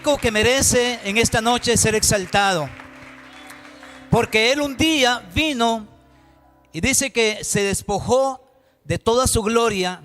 Que merece en esta noche ser exaltado, porque Él un día vino y dice que se despojó de toda su gloria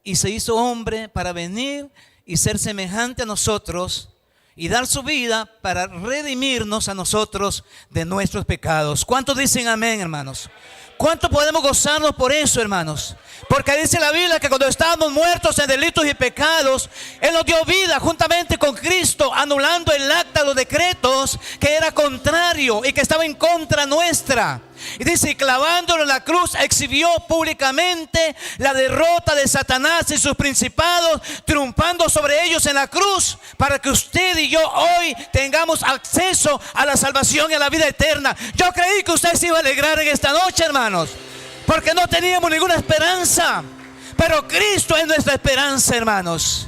y se hizo hombre para venir y ser semejante a nosotros y dar su vida para redimirnos a nosotros de nuestros pecados. ¿Cuántos dicen amén, hermanos? ¿Cuánto podemos gozarnos por eso, hermanos? Porque dice la Biblia que cuando estábamos muertos en delitos y pecados, Él nos dio vida juntamente con Cristo, anulando el acta de los decretos que era contrario y que estaba en contra nuestra. Y dice, clavándolo en la cruz, exhibió públicamente la derrota de Satanás y sus principados, triunfando sobre ellos en la cruz, para que usted y yo hoy tengamos acceso a la salvación y a la vida eterna. Yo creí que usted se iba a alegrar en esta noche, hermanos, porque no teníamos ninguna esperanza, pero Cristo es nuestra esperanza, hermanos.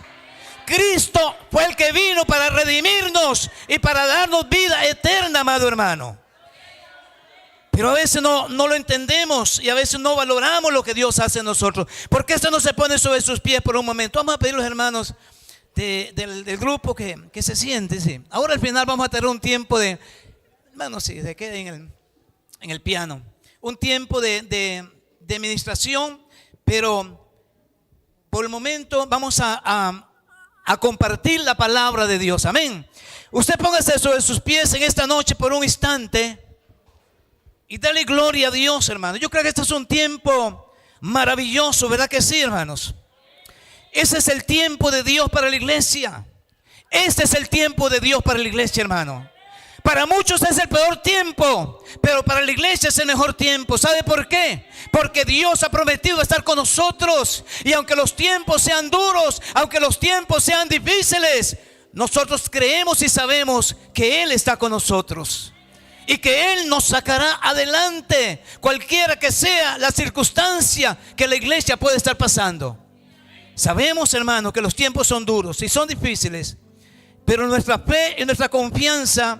Cristo fue el que vino para redimirnos y para darnos vida eterna, amado hermano. Pero a veces no lo entendemos y a veces no valoramos lo que Dios hace en nosotros. ¿Por qué esto no se pone sobre sus pies por un momento? Vamos a pedir a los hermanos del grupo que se sienten. Sí. Ahora al final vamos a tener un tiempo de, hermanos, sí, se queden en el piano. Un tiempo de administración, pero por el momento vamos a compartir la palabra de Dios. Amén. Usted póngase sobre sus pies en esta noche por un instante y dale gloria a Dios, hermano. Yo creo que este es un tiempo maravilloso, ¿verdad que sí, hermanos? Ese es el tiempo de Dios para la iglesia. Este es el tiempo de Dios para la iglesia, hermano. Para muchos es el peor tiempo, pero para la iglesia es el mejor tiempo. ¿Sabe por qué? Porque Dios ha prometido estar con nosotros. Y aunque los tiempos sean duros, aunque los tiempos sean difíciles, nosotros creemos y sabemos que Él está con nosotros y que Él nos sacará adelante, cualquiera que sea la circunstancia que la iglesia puede estar pasando. Sabemos, hermano, que los tiempos son duros y son difíciles, pero nuestra fe y nuestra confianza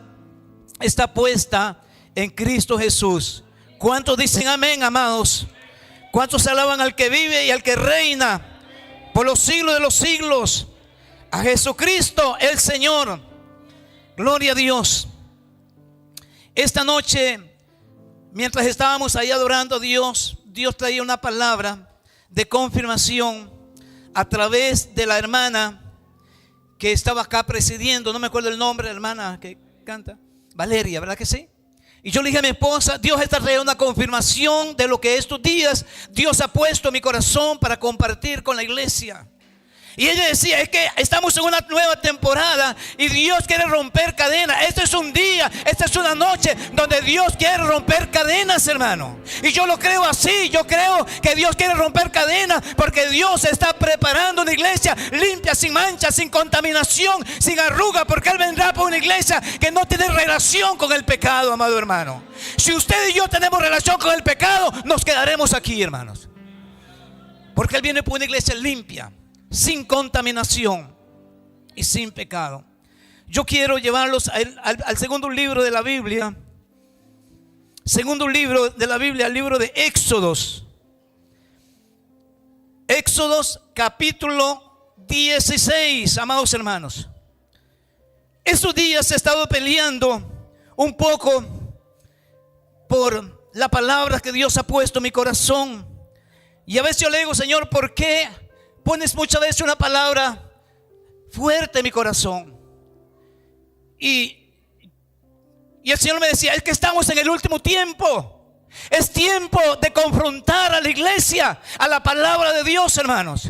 está puesta en Cristo Jesús. ¿Cuántos dicen amén, amados? ¿Cuántos alaban al que vive y al que reina por los siglos de los siglos? A Jesucristo el Señor. Gloria a Dios. Esta noche, mientras estábamos ahí adorando a Dios, Dios traía una palabra de confirmación a través de la hermana que estaba acá presidiendo. No me acuerdo el nombre, la hermana que canta, Valeria, ¿verdad que sí? Y yo le dije a mi esposa, Dios está trayendo una confirmación de lo que estos días Dios ha puesto en mi corazón para compartir con la iglesia. Y ella decía, es que estamos en una nueva temporada y Dios quiere romper cadenas. Este es un día, esta es una noche donde Dios quiere romper cadenas, hermano. Y yo lo creo así, yo creo que Dios quiere romper cadenas porque Dios está preparando una iglesia limpia, sin mancha, sin contaminación, sin arruga, porque Él vendrá por una iglesia que no tiene relación con el pecado, amado hermano. Si usted y yo tenemos relación con el pecado, nos quedaremos aquí, hermanos, porque Él viene por una iglesia limpia, sin contaminación y sin pecado. Yo quiero llevarlos al segundo libro de la Biblia. Segundo libro de la Biblia, el libro de Éxodos. Éxodos capítulo 16, amados hermanos. Estos días he estado peleando un poco por la palabra que Dios ha puesto en mi corazón. Y a veces yo le digo, Señor, ¿por qué pones muchas veces una palabra fuerte en mi corazón? Y el Señor me decía, es que estamos en el último tiempo. Es tiempo de confrontar a la iglesia, a la palabra de Dios, hermanos.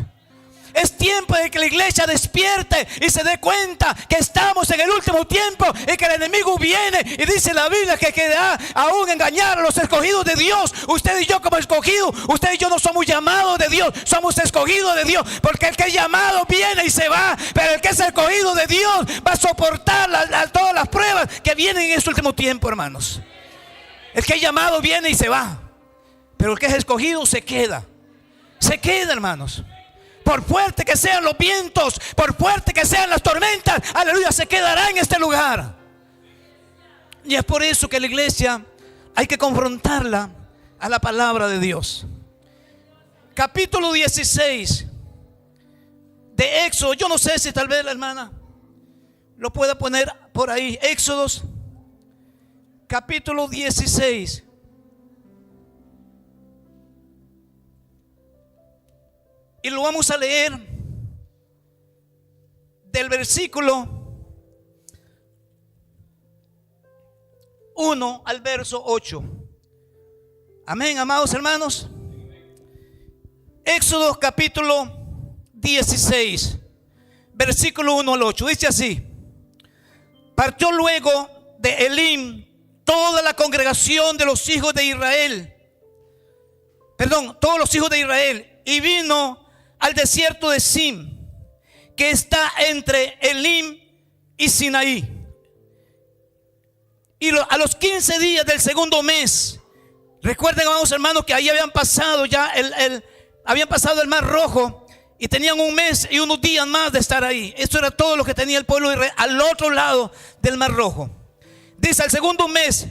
Es tiempo de que la iglesia despierte y se dé cuenta que estamos en el último tiempo y que el enemigo viene, y dice la Biblia que quedará aún engañar a los escogidos de Dios. Usted y yo como escogidos, usted y yo no somos llamados de Dios, somos escogidos de Dios, porque el que es llamado viene y se va, pero el que es escogido de Dios va a soportar todas las pruebas que vienen en este último tiempo, hermanos. El que es llamado viene y se va, pero el que es escogido se queda, hermanos. Por fuerte que sean los vientos, por fuerte que sean las tormentas, aleluya, se quedará en este lugar. Y es por eso que la iglesia hay que confrontarla a la palabra de Dios. Capítulo 16 de Éxodo. Yo no sé si tal vez la hermana lo pueda poner por ahí. Éxodos capítulo 16. Y lo vamos a leer del versículo 1 al verso 8. Amén, amados hermanos. Éxodo capítulo 16, versículo 1 al 8. Dice así: partió luego de Elim toda la congregación de los hijos de Israel, todos los hijos de Israel, y vino al desierto de Sim, que está entre Elim y Sinaí. Y a los 15 días del segundo mes, recuerden, amados hermanos, que ahí habían pasado ya habían pasado el Mar Rojo, y tenían un mes y unos días más de estar ahí. Esto era todo lo que tenía el pueblo de Israel al otro lado del Mar Rojo. Dice: al segundo mes,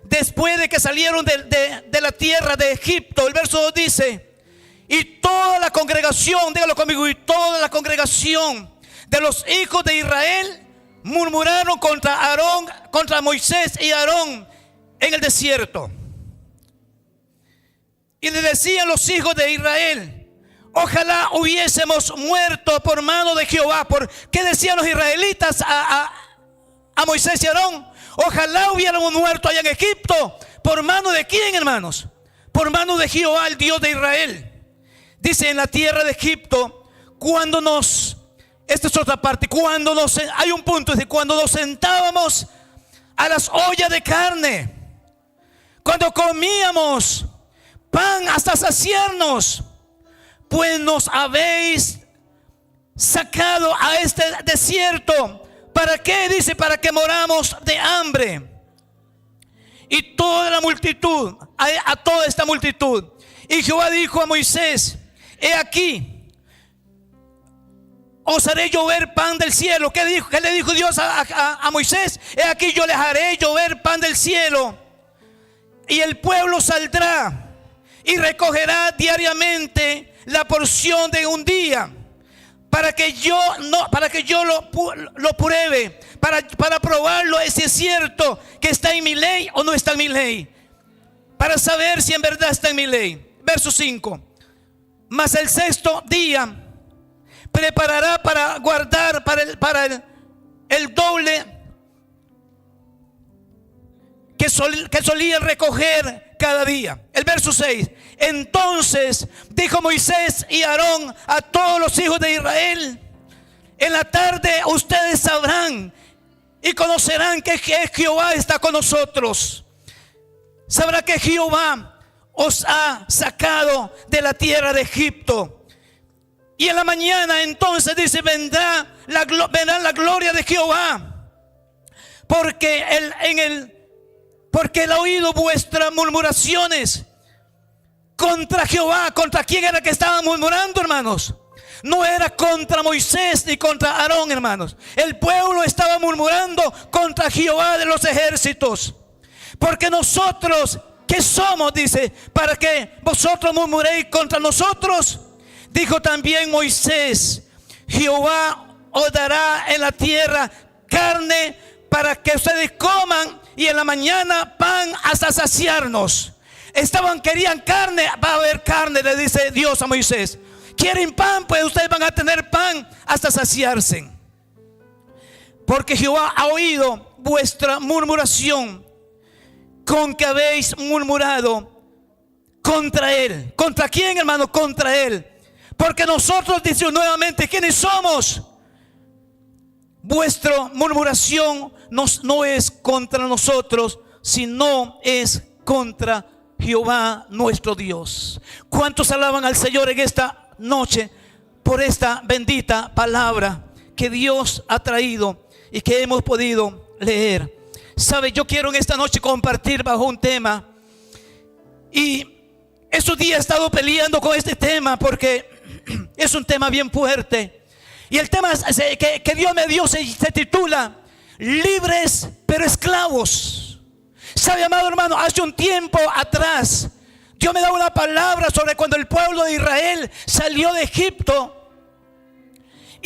después de que salieron de la tierra de Egipto. El verso 2 dice: y toda la congregación, dígalo conmigo, y toda la congregación de los hijos de Israel murmuraron contra Moisés y Aarón en el desierto. Y le decían los hijos de Israel: ojalá hubiésemos muerto por mano de Jehová. ¿Por qué decían los israelitas a Moisés y Aarón? Ojalá hubiéramos muerto allá en Egipto. ¿Por mano de quién, hermanos? Por mano de Jehová, el Dios de Israel. Dice: en la tierra de Egipto, esta es otra parte, hay un punto, dice: cuando nos sentábamos a las ollas de carne, cuando comíamos pan hasta saciarnos, pues nos habéis sacado a este desierto. ¿Para qué? Dice: para que moramos de hambre. Y toda la multitud, a toda esta multitud. Y Jehová dijo a Moisés: he aquí, os haré llover pan del cielo. ¿Qué le dijo Dios a Moisés? He aquí, yo les haré llover pan del cielo, y el pueblo saldrá y recogerá diariamente la porción de un día, para que yo lo pruebe, para probarlo, si es cierto que está en mi ley o no está en mi ley, para saber si en verdad está en mi ley. Verso 5: mas el sexto día preparará para guardar para el doble que solía recoger cada día. El verso 6: entonces dijo Moisés y Aarón a todos los hijos de Israel: en la tarde ustedes sabrán y conocerán que Jehová está con nosotros. Sabrá que Jehová os ha sacado de la tierra de Egipto. Y en la mañana entonces dice: vendrá la gloria de Jehová, porque él ha oído vuestras murmuraciones contra Jehová. ¿Contra quién era que estaban murmurando, hermanos? No era contra Moisés ni contra Aarón, hermanos. El pueblo estaba murmurando contra Jehová de los ejércitos. Porque nosotros, ¿qué somos? Dice: para que vosotros murmuréis contra nosotros. Dijo también Moisés: Jehová os dará en la tierra carne para que ustedes coman, y en la mañana pan hasta saciarnos. Querían carne, va a haber carne, le dice Dios a Moisés. Quieren pan, pues ustedes van a tener pan hasta saciarse. Porque Jehová ha oído vuestra murmuración con que habéis murmurado contra él. ¿Contra quién, hermano? Contra él. Porque nosotros, dice nuevamente, ¿quiénes somos? Vuestra murmuración no es contra nosotros, sino es contra Jehová nuestro Dios. ¿Cuántos alaban al Señor en esta noche por esta bendita palabra que Dios ha traído y que hemos podido leer? Sabe, yo quiero en esta noche compartir bajo un tema, y estos días he estado peleando con este tema porque es un tema bien fuerte. Y el tema que Dios me dio se titula libres pero esclavos. Sabe, amado hermano, hace un tiempo atrás Dios me da una palabra sobre cuando el pueblo de Israel salió de Egipto.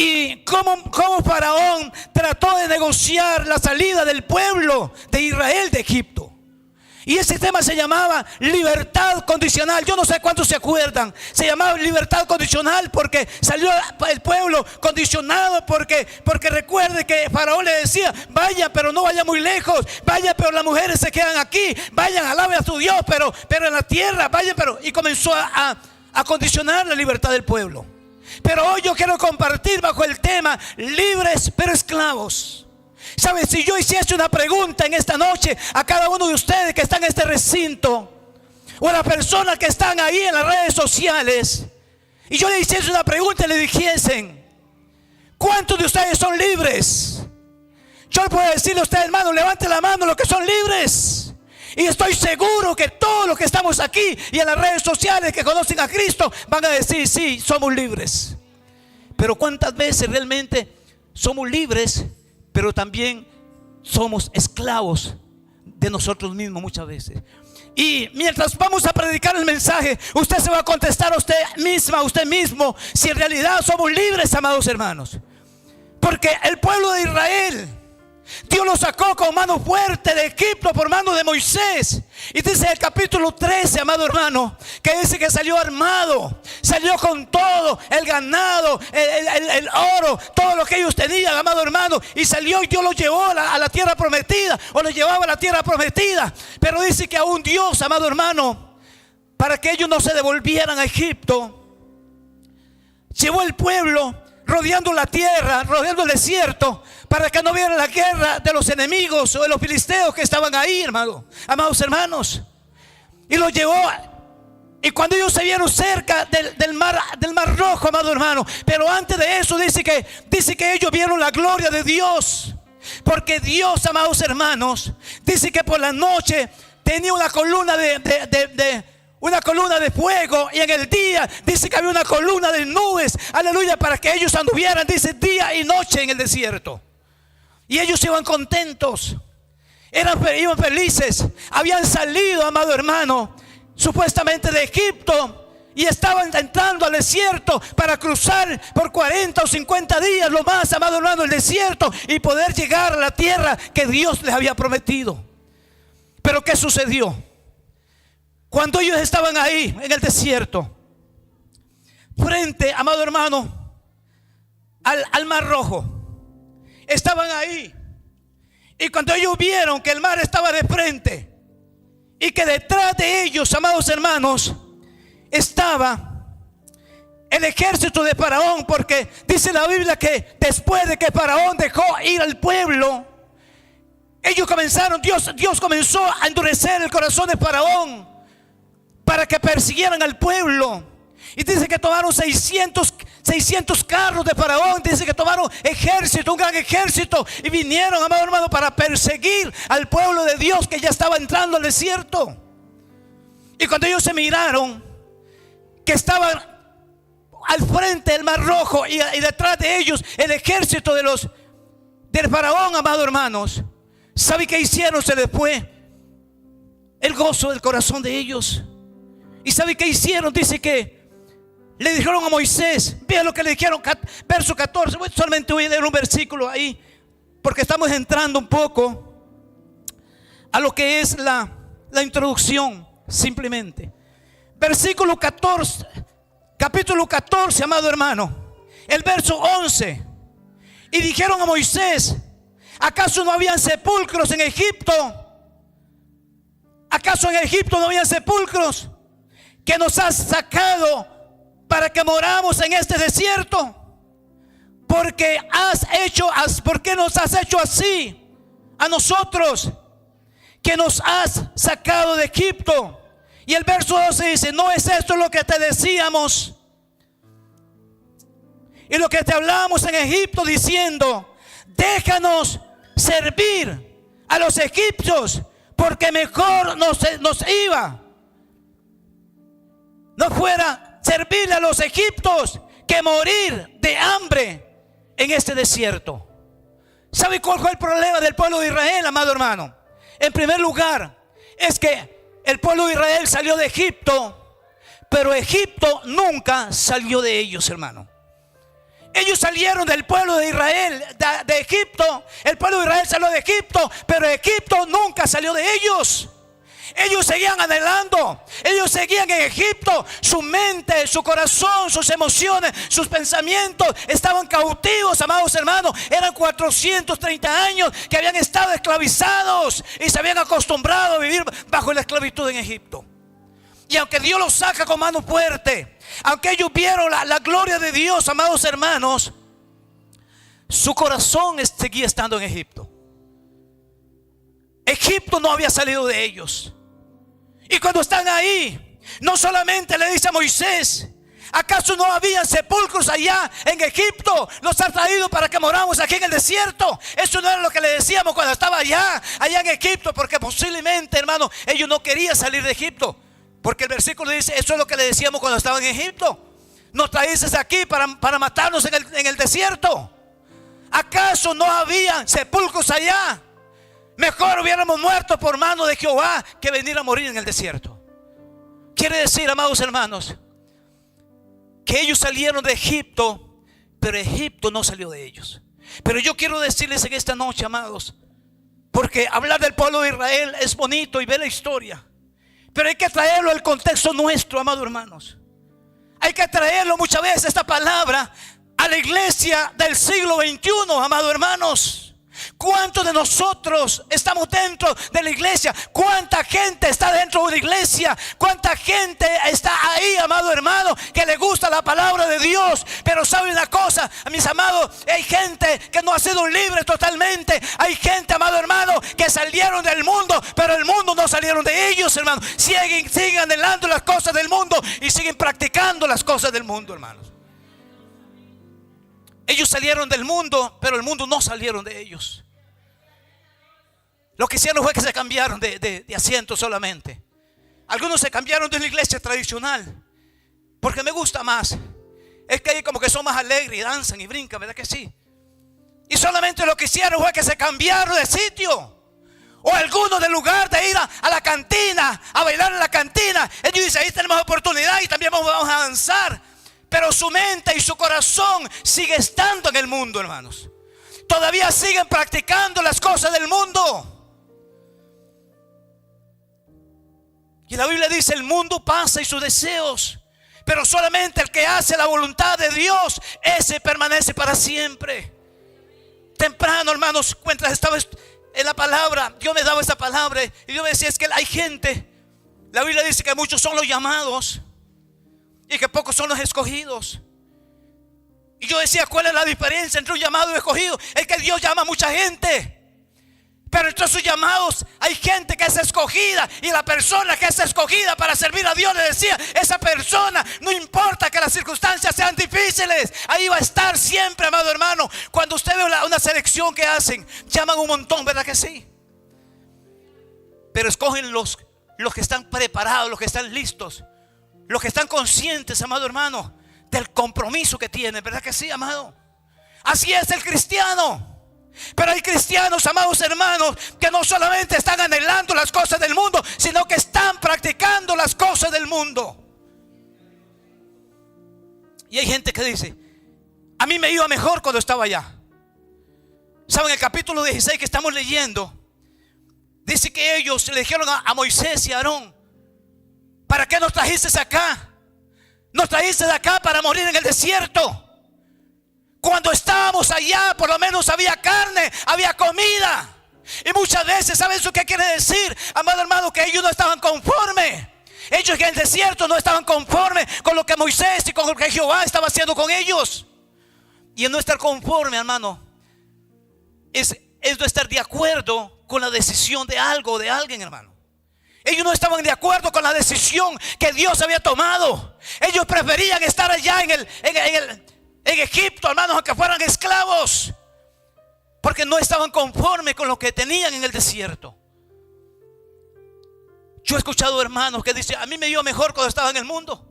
Y cómo Faraón trató de negociar la salida del pueblo de Israel de Egipto. Y ese tema se llamaba libertad condicional. Yo no sé cuántos se acuerdan. Se llamaba libertad condicional porque salió el pueblo condicionado. Porque recuerde que Faraón le decía: vaya, pero no vaya muy lejos. Vaya, pero las mujeres se quedan aquí. Vayan, alaben a su Dios, pero en la tierra. Vayan, pero... Y comenzó a condicionar la libertad del pueblo. Pero hoy yo quiero compartir bajo el tema libres pero esclavos. ¿Sabe? Si yo hiciese una pregunta en esta noche a cada uno de ustedes que están en este recinto, o a las personas que están ahí en las redes sociales, y yo le hiciese una pregunta y le dijesen: ¿cuántos de ustedes son libres? Yo le puedo decirle a ustedes, hermano, levante la mano los que son libres. Y estoy seguro que todos los que estamos aquí y en las redes sociales que conocen a Cristo van a decir: sí, somos libres. Pero ¿cuántas veces realmente somos libres, pero también somos esclavos de nosotros mismos muchas veces? Y mientras vamos a predicar el mensaje, usted se va a contestar a usted misma, a usted mismo, si en realidad somos libres, amados hermanos. Porque el pueblo de Israel, Dios lo sacó con mano fuerte de Egipto por mano de Moisés. Y dice el capítulo 13, amado hermano, que dice que salió armado, salió con todo, el ganado, el oro, todo lo que ellos tenían, amado hermano. Y salió y Dios lo llevó a la tierra prometida, o lo llevaba a la tierra prometida. Pero dice que aún Dios, amado hermano, para que ellos no se devolvieran a Egipto, llevó el pueblo rodeando la tierra, rodeando el desierto, para que no vieran la guerra de los enemigos o de los filisteos que estaban ahí, hermano, amados hermanos. Y los llevó. Y cuando ellos se vieron cerca del mar Rojo, amado hermano, pero antes de eso dice que ellos vieron la gloria de Dios. Porque Dios, amados hermanos, dice que por la noche tenía una columna una columna de fuego, y en el día dice que había una columna de nubes, aleluya, para que ellos anduvieran, dice, día y noche en el desierto. Y ellos iban contentos, iban felices, habían salido, amado hermano, supuestamente de Egipto, y estaban entrando al desierto para cruzar por 40 o 50 días, lo más, amado hermano, el desierto, y poder llegar a la tierra que Dios les había prometido. Pero ¿qué sucedió? Cuando ellos estaban ahí en el desierto, frente, amado hermano, al mar Rojo, estaban ahí. Y cuando ellos vieron que el mar estaba de frente y que detrás de ellos, amados hermanos, estaba el ejército de Faraón, porque dice la Biblia que después de que Faraón dejó ir al pueblo, ellos comenzaron, Dios comenzó a endurecer el corazón de Faraón para que persiguieran al pueblo. Y dice que tomaron 600 carros de Faraón. Dice que tomaron ejército, un gran ejército, y vinieron, amado hermano, para perseguir al pueblo de Dios que ya estaba entrando al desierto. Y cuando ellos se miraron que estaban al frente del mar Rojo y detrás de ellos el ejército del Faraón, amado hermanos, ¿sabe qué hicieron? Se les fue el gozo del corazón de ellos. ¿Y sabe qué hicieron? Dice que le dijeron a Moisés, vean lo que le dijeron, verso 14. Solamente voy a leer un versículo ahí, porque estamos entrando un poco a lo que es la introducción, simplemente. Versículo 14, capítulo 14, amado hermano, el verso 11. Y dijeron a Moisés: ¿acaso no habían sepulcros en Egipto? ¿Acaso en Egipto no habían sepulcros que nos has sacado para que moramos en este desierto? ¿Por qué nos has hecho así a nosotros, que nos has sacado de Egipto? Y el verso 12 dice: ¿no es esto lo que te decíamos y lo que te hablábamos en Egipto, diciendo: déjanos servir a los egipcios, porque mejor nos iba, no fuera servirle a los egipcios que morir de hambre en este desierto? ¿Sabe cuál fue el problema del pueblo de Israel, amado hermano? En primer lugar, es que el pueblo de Israel salió de Egipto, pero Egipto nunca salió de ellos, hermano. Ellos salieron del pueblo de Israel, de Egipto. El pueblo de Israel salió de Egipto, pero Egipto nunca salió de ellos. Ellos seguían anhelando, ellos seguían en Egipto. Su mente, su corazón, sus emociones, sus pensamientos estaban cautivos, amados hermanos. Eran 430 años que habían estado esclavizados y se habían acostumbrado a vivir bajo la esclavitud en Egipto. Y aunque Dios los saca con mano fuerte, aunque ellos vieron la gloria de Dios, amados hermanos, su corazón seguía estando en Egipto. Egipto no había salido de ellos. Y cuando están ahí, no solamente le dice a Moisés: ¿acaso no había sepulcros allá en Egipto? Los ha traído para que moramos aquí en el desierto. Eso no era lo que le decíamos cuando estaba allá en Egipto, porque posiblemente, hermano, ellos no querían salir de Egipto. Porque el versículo dice: eso es lo que le decíamos cuando estaban en Egipto. Nos traíste aquí para matarnos en el desierto. ¿Acaso no había sepulcros allá? Mejor hubiéramos muerto por mano de Jehová que venir a morir en el desierto. Quiere decir, amados hermanos, que ellos salieron de Egipto, pero Egipto no salió de ellos. Pero yo quiero decirles en esta noche, amados, porque hablar del pueblo de Israel es bonito y ver la historia, pero hay que traerlo al contexto nuestro, amados hermanos. Hay que traerlo muchas veces, esta palabra, a la iglesia del siglo XXI, amados hermanos. ¿Cuántos de nosotros estamos dentro de la iglesia? ¿Cuánta gente está dentro de la iglesia? ¿Cuánta gente está ahí, amado hermano, que le gusta la palabra de Dios? Pero sabe una cosa, mis amados, hay gente que no ha sido libre totalmente. Hay gente, amado hermano, que salieron del mundo, pero el mundo no salieron de ellos, hermano. Siguen anhelando las cosas del mundo y siguen practicando las cosas del mundo, hermanos. Ellos salieron del mundo, pero el mundo no salieron de ellos. Lo que hicieron fue que se cambiaron de asiento solamente. Algunos se cambiaron de la iglesia tradicional, porque me gusta más. Es que ahí como que son más alegres y danzan y brincan, ¿verdad que sí? Y solamente lo que hicieron fue que se cambiaron de sitio. O algunos, del lugar de ir a la cantina, a bailar en la cantina, ellos dicen: ahí tenemos oportunidad y también vamos a danzar. Pero su mente y su corazón sigue estando en el mundo, hermanos. Todavía siguen practicando las cosas del mundo. Y la Biblia dice: el mundo pasa y sus deseos, pero solamente el que hace la voluntad de Dios, ese permanece para siempre. Temprano, hermanos, mientras estaba en la palabra, Dios me daba esa palabra y Dios me decía: es que hay gente, la Biblia dice que muchos son los llamados y que pocos son los escogidos. Y yo decía: ¿cuál es la diferencia entre un llamado y un escogido? Es que Dios llama a mucha gente, pero entre sus llamados hay gente que es escogida. Y la persona que es escogida para servir a Dios, le decía, esa persona, no importa que las circunstancias sean difíciles, ahí va a estar siempre, amado hermano. Cuando usted ve una selección que hacen, llaman un montón, ¿verdad que sí? Pero escogen los que están preparados, los que están listos, los que están conscientes, amado hermano, del compromiso que tienen, ¿verdad que sí, amado? Así es el cristiano. Pero hay cristianos, amados hermanos, que no solamente están anhelando las cosas del mundo, sino que están practicando las cosas del mundo. Y hay gente que dice: a mí me iba mejor cuando estaba allá. ¿Saben? El capítulo 16 que estamos leyendo, dice que ellos le dijeron a Moisés y a Aarón: ¿para qué nos trajiste acá? Nos trajiste de acá para morir en el desierto. Cuando estábamos allá, por lo menos había carne, había comida. Y muchas veces, ¿saben eso qué quiere decir, amado hermano? Que ellos no estaban conformes. Ellos en el desierto no estaban conformes con lo que Moisés y con lo que Jehová estaba haciendo con ellos. Y el no estar conforme, hermano, es no estar de acuerdo con la decisión de algo o de alguien, hermano. Ellos no estaban de acuerdo con la decisión que Dios había tomado. Ellos preferían estar allá en Egipto, hermanos, aunque fueran esclavos, porque no estaban conformes con lo que tenían en el desierto. Yo he escuchado hermanos que dicen: a mí me iba mejor cuando estaba en el mundo.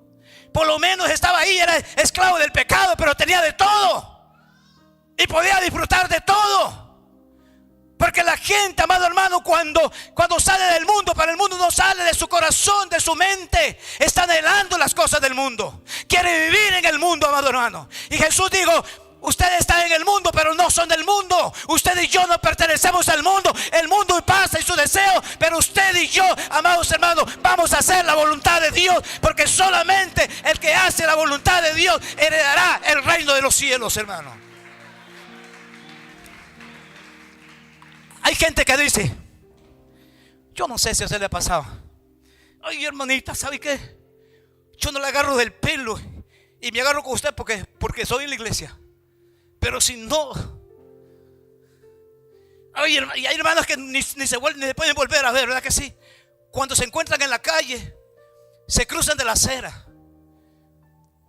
Por lo menos estaba ahí, era esclavo del pecado, pero tenía de todo y podía disfrutar de todo. Porque la gente, amado hermano, cuando sale del mundo, para el mundo no sale de su corazón, de su mente. Está anhelando las cosas del mundo. Quiere vivir en el mundo, amado hermano. Y Jesús dijo: Ustedes están en el mundo, pero no son del mundo. Usted y yo no pertenecemos al mundo. El mundo pasa y su deseo, pero usted y yo, amados hermanos, vamos a hacer la voluntad de Dios, porque solamente el que hace la voluntad de Dios heredará el reino de los cielos, hermano. Hay gente que dice, yo no sé si a usted le ha pasado, ay, hermanita, ¿sabe qué? Yo no le agarro del pelo y me agarro con usted porque soy en la iglesia. Pero si no, ay, y hay hermanos que ni se pueden volver a ver, ¿verdad que sí? Cuando se encuentran en la calle, se cruzan de la acera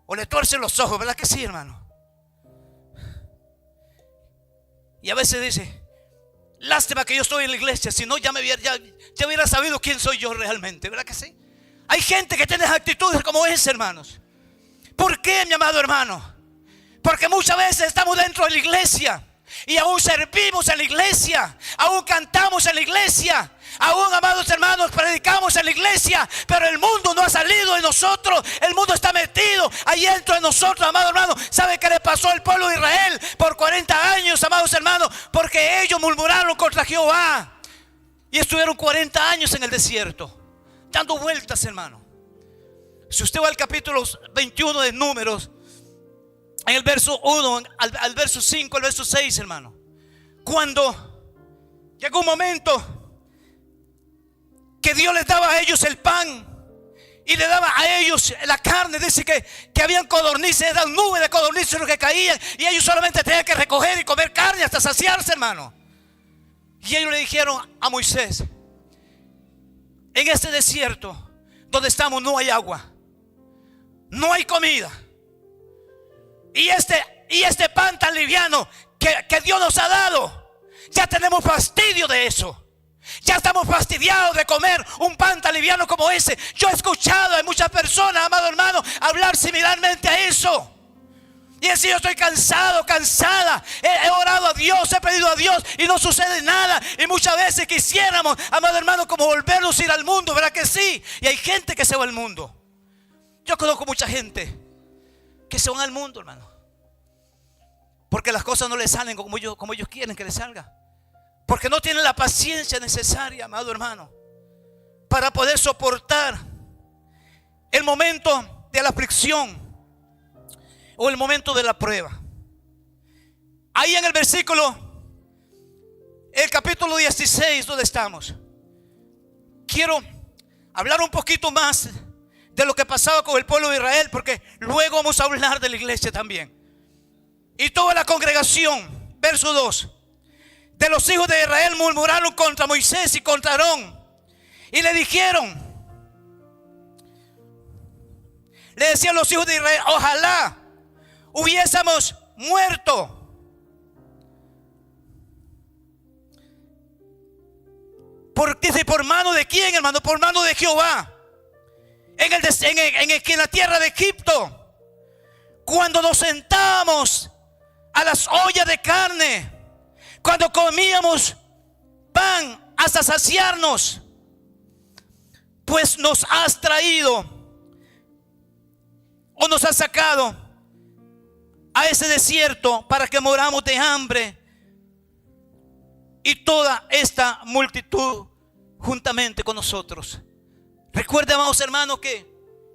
o le tuercen los ojos, ¿verdad que sí, hermano? Y a veces dice, lástima que yo estoy en la iglesia, si no ya hubiera sabido quién soy yo realmente, ¿verdad que sí? Hay gente que tiene actitudes como esa, hermanos. ¿Por qué, mi amado hermano? Porque muchas veces estamos dentro de la iglesia y aún servimos en la iglesia, aún cantamos en la iglesia, aún, amados hermanos, predicamos en la iglesia, pero el mundo no ha salido de nosotros. El mundo está metido ahí dentro de nosotros, amados hermanos. ¿Sabe qué le pasó al pueblo de Israel por 40 años, amados hermanos? Porque ellos murmuraron contra Jehová y estuvieron 40 años en el desierto, dando vueltas, hermano. Si usted va al capítulo 21 de Números, en el verso 1 al verso 5, al verso 6, hermano, cuando llegó un momento que Dios les daba a ellos el pan y le daba a ellos la carne, dice que habían codornices, eran nubes de codornices los que caían, y ellos solamente tenían que recoger y comer carne hasta saciarse, hermano. Y ellos le dijeron a Moisés, en este desierto donde estamos no hay agua, no hay comida, y este pan tan liviano que Dios nos ha dado, ya tenemos fastidio de eso. Ya estamos fastidiados de comer un pan tan liviano como ese. Yo he escuchado a muchas personas, amado hermano, hablar similarmente a eso. Y decir, yo estoy cansado, cansada. He orado a Dios, he pedido a Dios y no sucede nada. Y muchas veces quisiéramos, amado hermano, como volvernos a ir al mundo, ¿verdad que sí? Y hay gente que se va al mundo. Yo conozco mucha gente que se van al mundo, hermano, porque las cosas no les salen como ellos quieren que les salga. Porque no tienen la paciencia necesaria, amado hermano, para poder soportar el momento de la aflicción o el momento de la prueba. Ahí en el capítulo 16 donde estamos, quiero hablar un poquito más de lo que pasaba con el pueblo de Israel, porque luego vamos a hablar de la iglesia también. Y toda la congregación, verso 2, de los hijos de Israel murmuraron contra Moisés y contra Aarón y le dijeron, le decían los hijos de Israel, ojalá hubiésemos muerto por mano de quién, hermano, por mano de Jehová en la tierra de Egipto, cuando nos sentábamos a las ollas de carne, cuando comíamos pan hasta saciarnos, pues nos has traído o nos has sacado a ese desierto para que moramos de hambre y toda esta multitud juntamente con nosotros. Recuerden, amados hermanos, que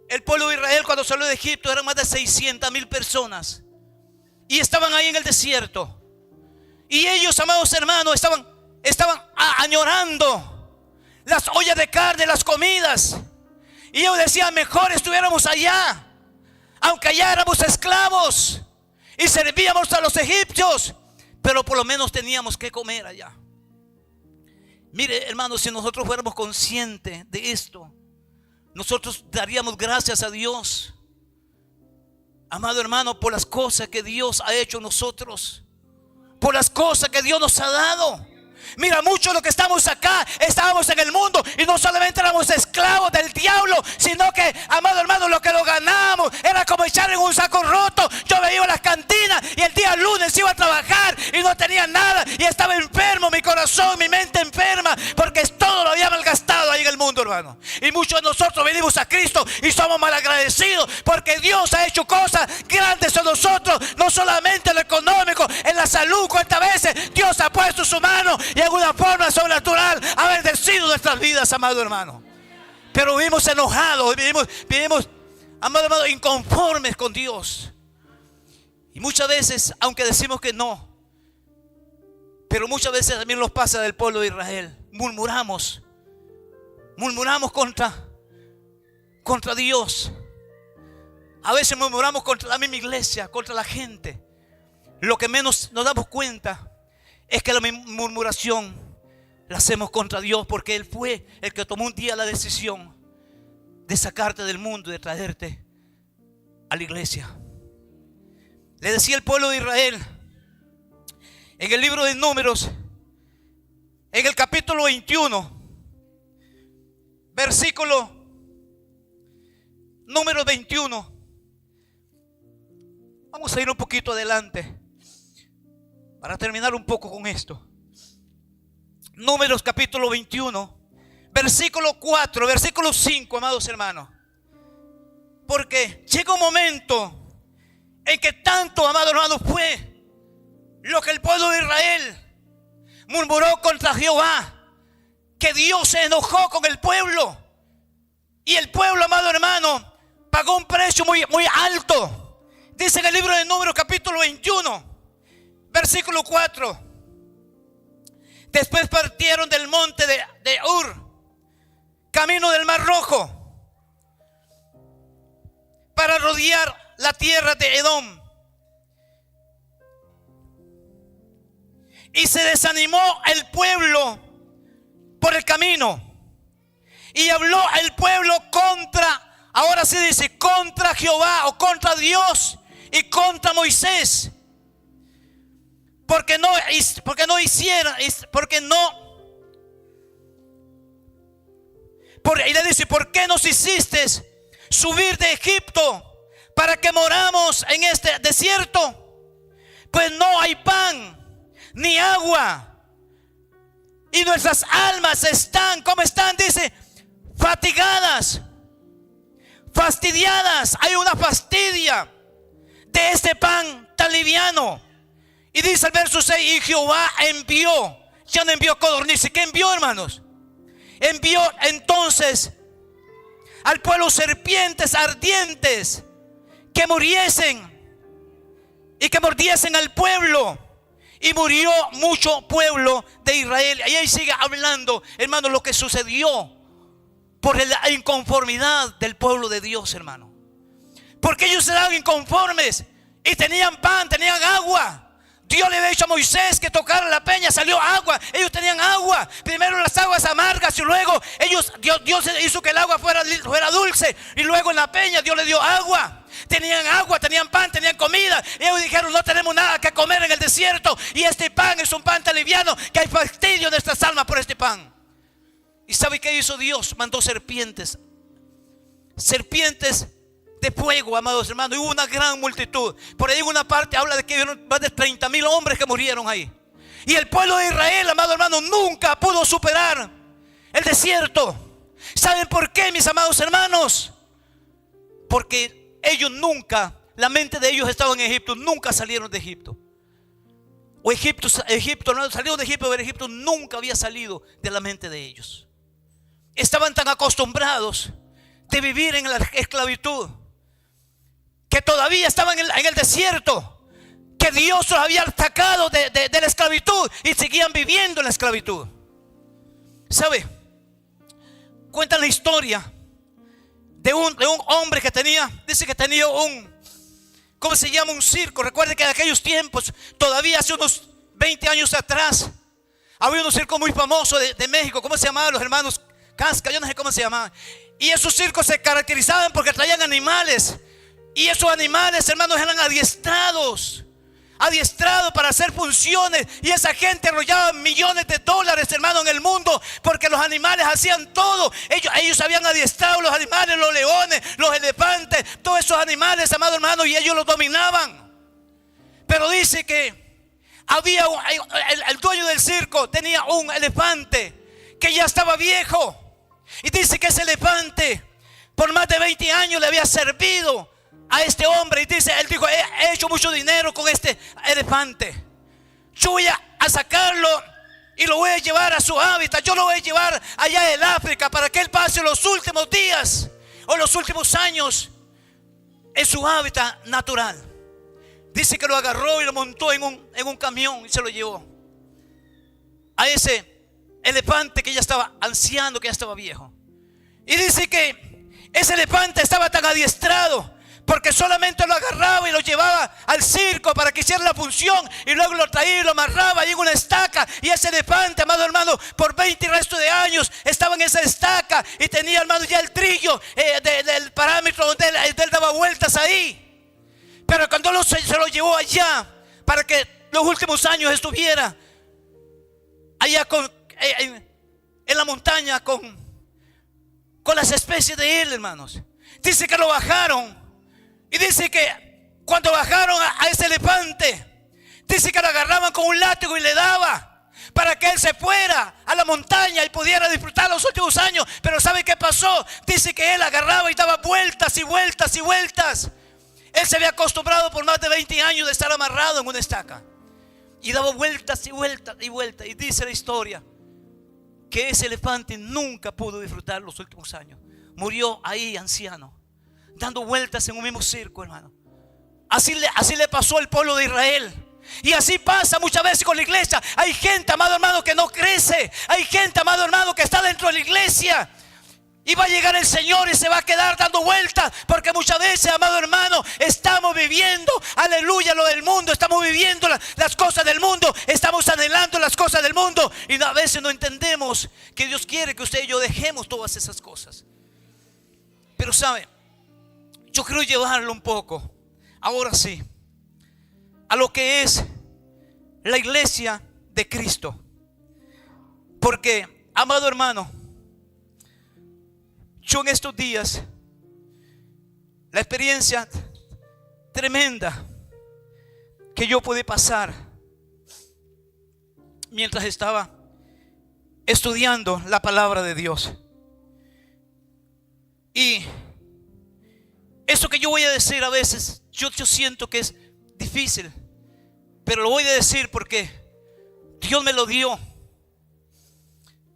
el pueblo de Israel cuando salió de Egipto eran más de 600,000 personas y estaban ahí en el desierto. Y ellos, amados hermanos, estaban añorando las ollas de carne, las comidas. Y ellos decían, mejor estuviéramos allá, aunque allá éramos esclavos y servíamos a los egipcios, pero por lo menos teníamos que comer allá. Mire, hermanos, si nosotros fuéramos conscientes de esto, nosotros daríamos gracias a Dios, amado hermano, por las cosas que Dios ha hecho en nosotros, por las cosas que Dios nos ha dado. Mira, muchos de los que estamos acá estábamos en el mundo y no solamente éramos esclavos del diablo, sino que, amado hermano, lo que lo ganamos era como echar en un saco roto. Yo me iba a las cantinas y el día lunes iba a trabajar y no tenía nada y estaba enfermo, mi corazón, mi mente enferma, porque todo lo había malgastado ahí en el mundo, hermano. hermano. Y muchos de nosotros venimos a Cristo y somos malagradecidos porque Dios ha hecho cosas grandes en nosotros, no solamente en lo económico, en la salud. ¿Cuántas veces Dios ha puesto su mano y en una forma sobrenatural ha bendecido nuestras vidas, amado hermano? Pero vivimos enojados, vivimos, amado hermano, inconformes con Dios. Y muchas veces, aunque decimos que no, pero muchas veces también nos pasa del pueblo de Israel. Murmuramos contra Dios. A veces murmuramos contra la misma iglesia, contra la gente. Lo que menos nos damos cuenta es que la murmuración la hacemos contra Dios, porque Él fue el que tomó un día la decisión de sacarte del mundo y de traerte a la iglesia. Le decía el pueblo de Israel en el libro de Números, en el capítulo 21, versículo número 21. Vamos a ir un poquito adelante para terminar un poco con esto. Números capítulo 21, versículo 4, versículo 5, amados hermanos. Porque llega un momento en que tanto, amados hermanos, fue lo que el pueblo de Israel murmuró contra Jehová, que Dios se enojó con el pueblo. Y el pueblo, amado hermano, pagó un precio muy alto. Dice en el libro de Números capítulo 21, versículo 4. Después partieron del monte de Ur, camino del Mar Rojo, para rodear la tierra de Edom. Y se desanimó el pueblo por el camino. Y habló el pueblo contra, ahora se dice, contra Jehová o contra Dios y contra Moisés. Y le dice, ¿por qué nos hiciste subir de Egipto para que moramos en este desierto? Pues no hay pan ni agua, y nuestras almas están, ¿cómo están? Dice, fatigadas, fastidiadas. Hay una fastidia de este pan tan liviano. Y dice el verso 6, y Jehová envió, ya no envió codornices. ¿Qué envió, hermanos? Envió entonces al pueblo serpientes ardientes que muriesen y que mordiesen al pueblo. Y murió mucho pueblo de Israel. Y ahí sigue hablando, hermano, lo que sucedió por la inconformidad del pueblo de Dios, hermano. Porque ellos eran inconformes y tenían pan, tenían agua. Dios le había dicho a Moisés que tocara la peña, salió agua. Ellos tenían agua, primero las aguas amargas y luego Dios hizo que el agua fuera dulce. Y luego en la peña Dios le dio agua. Tenían agua, tenían pan, tenían comida. Y ellos dijeron, no tenemos nada que comer en el desierto. Y este pan es un pan tan liviano que hay fastidio en nuestras almas por este pan. ¿Y sabe qué hizo Dios? Mandó serpientes. Serpientes de fuego, amados hermanos. Y hubo una gran multitud. Por ahí en una parte habla de que hubo más de 30,000 hombres que murieron ahí. Y el pueblo de Israel, amados hermanos, nunca pudo superar el desierto. ¿Saben por qué, mis amados hermanos? Porque ellos nunca, la mente de ellos estaba en Egipto, nunca salieron de Egipto. O Egipto no salieron de Egipto, pero Egipto nunca había salido de la mente de ellos. Estaban tan acostumbrados de vivir en la esclavitud que todavía estaban en el desierto, que Dios los había sacado de la esclavitud y seguían viviendo en la esclavitud. ¿Sabe? Cuentan la historia de un hombre que dice que tenía ¿cómo se llama? Un circo. Recuerde que en aquellos tiempos, todavía hace unos 20 años atrás, había un circo muy famoso de México. ¿Cómo se llamaban? Los hermanos Casca, yo no sé cómo se llamaban. Y esos circos se caracterizaban porque traían animales. Y esos animales, hermanos, eran adiestrados para hacer funciones. Y esa gente arrollaba millones de dólares, hermano, en el mundo, porque los animales hacían todo. Ellos habían adiestrado los animales, los leones, los elefantes, todos esos animales, amado hermano, y ellos los dominaban. Pero dice que había el dueño del circo tenía un elefante que ya estaba viejo. Y dice que ese elefante por más de 20 años le había servido a este hombre. Y dice, él dijo, he hecho mucho dinero con este elefante. Yo voy a sacarlo y lo voy a llevar a su hábitat. Yo lo voy a llevar allá en África para que él pase los últimos días o los últimos años en su hábitat natural. Dice que lo agarró y lo montó en un camión y se lo llevó a ese elefante que ya estaba anciano, que ya estaba viejo. Y dice que ese elefante estaba tan adiestrado porque solamente lo agarraba y lo llevaba al circo para que hiciera la función, y luego lo traía y lo amarraba ahí en una estaca. Y ese elefante, amado hermano, por 20 y resto de años estaba en esa estaca y tenía, hermano, ya el trillo del parámetro donde él daba vueltas ahí. Pero cuando se lo llevó allá para que los últimos años estuviera allá en la montaña con las especies de él, hermanos, dice que lo bajaron. Y dice que cuando bajaron a ese elefante, dice que lo agarraban con un látigo y le daba para que él se fuera a la montaña y pudiera disfrutar los últimos años. Pero ¿sabe qué pasó? Dice que él agarraba y daba vueltas y vueltas y vueltas. Él se había acostumbrado por más de 20 años de estar amarrado en una estaca, y daba vueltas y vueltas y vueltas. Y dice la historia que ese elefante nunca pudo disfrutar los últimos años. Murió ahí anciano, dando vueltas en un mismo circo, hermano. Así le pasó al pueblo de Israel. Y así pasa muchas veces con la iglesia. Hay gente, amado hermano, que no crece. Hay gente, amado hermano, que está dentro de la iglesia. Y va a llegar el Señor y se va a quedar dando vueltas, porque muchas veces, amado hermano, estamos viviendo, aleluya, lo del mundo. Estamos viviendo las cosas del mundo. Estamos anhelando las cosas del mundo. Y a veces no entendemos que Dios quiere que usted y yo dejemos todas esas cosas. Pero sabe, yo quiero llevarlo un poco, ahora sí, a lo que es la iglesia de Cristo. Porque, amado hermano, yo en estos días, la experiencia tremenda que yo pude pasar mientras estaba estudiando la palabra de Dios. Y eso que yo voy a decir a veces, yo siento que es difícil, pero lo voy a decir porque Dios me lo dio.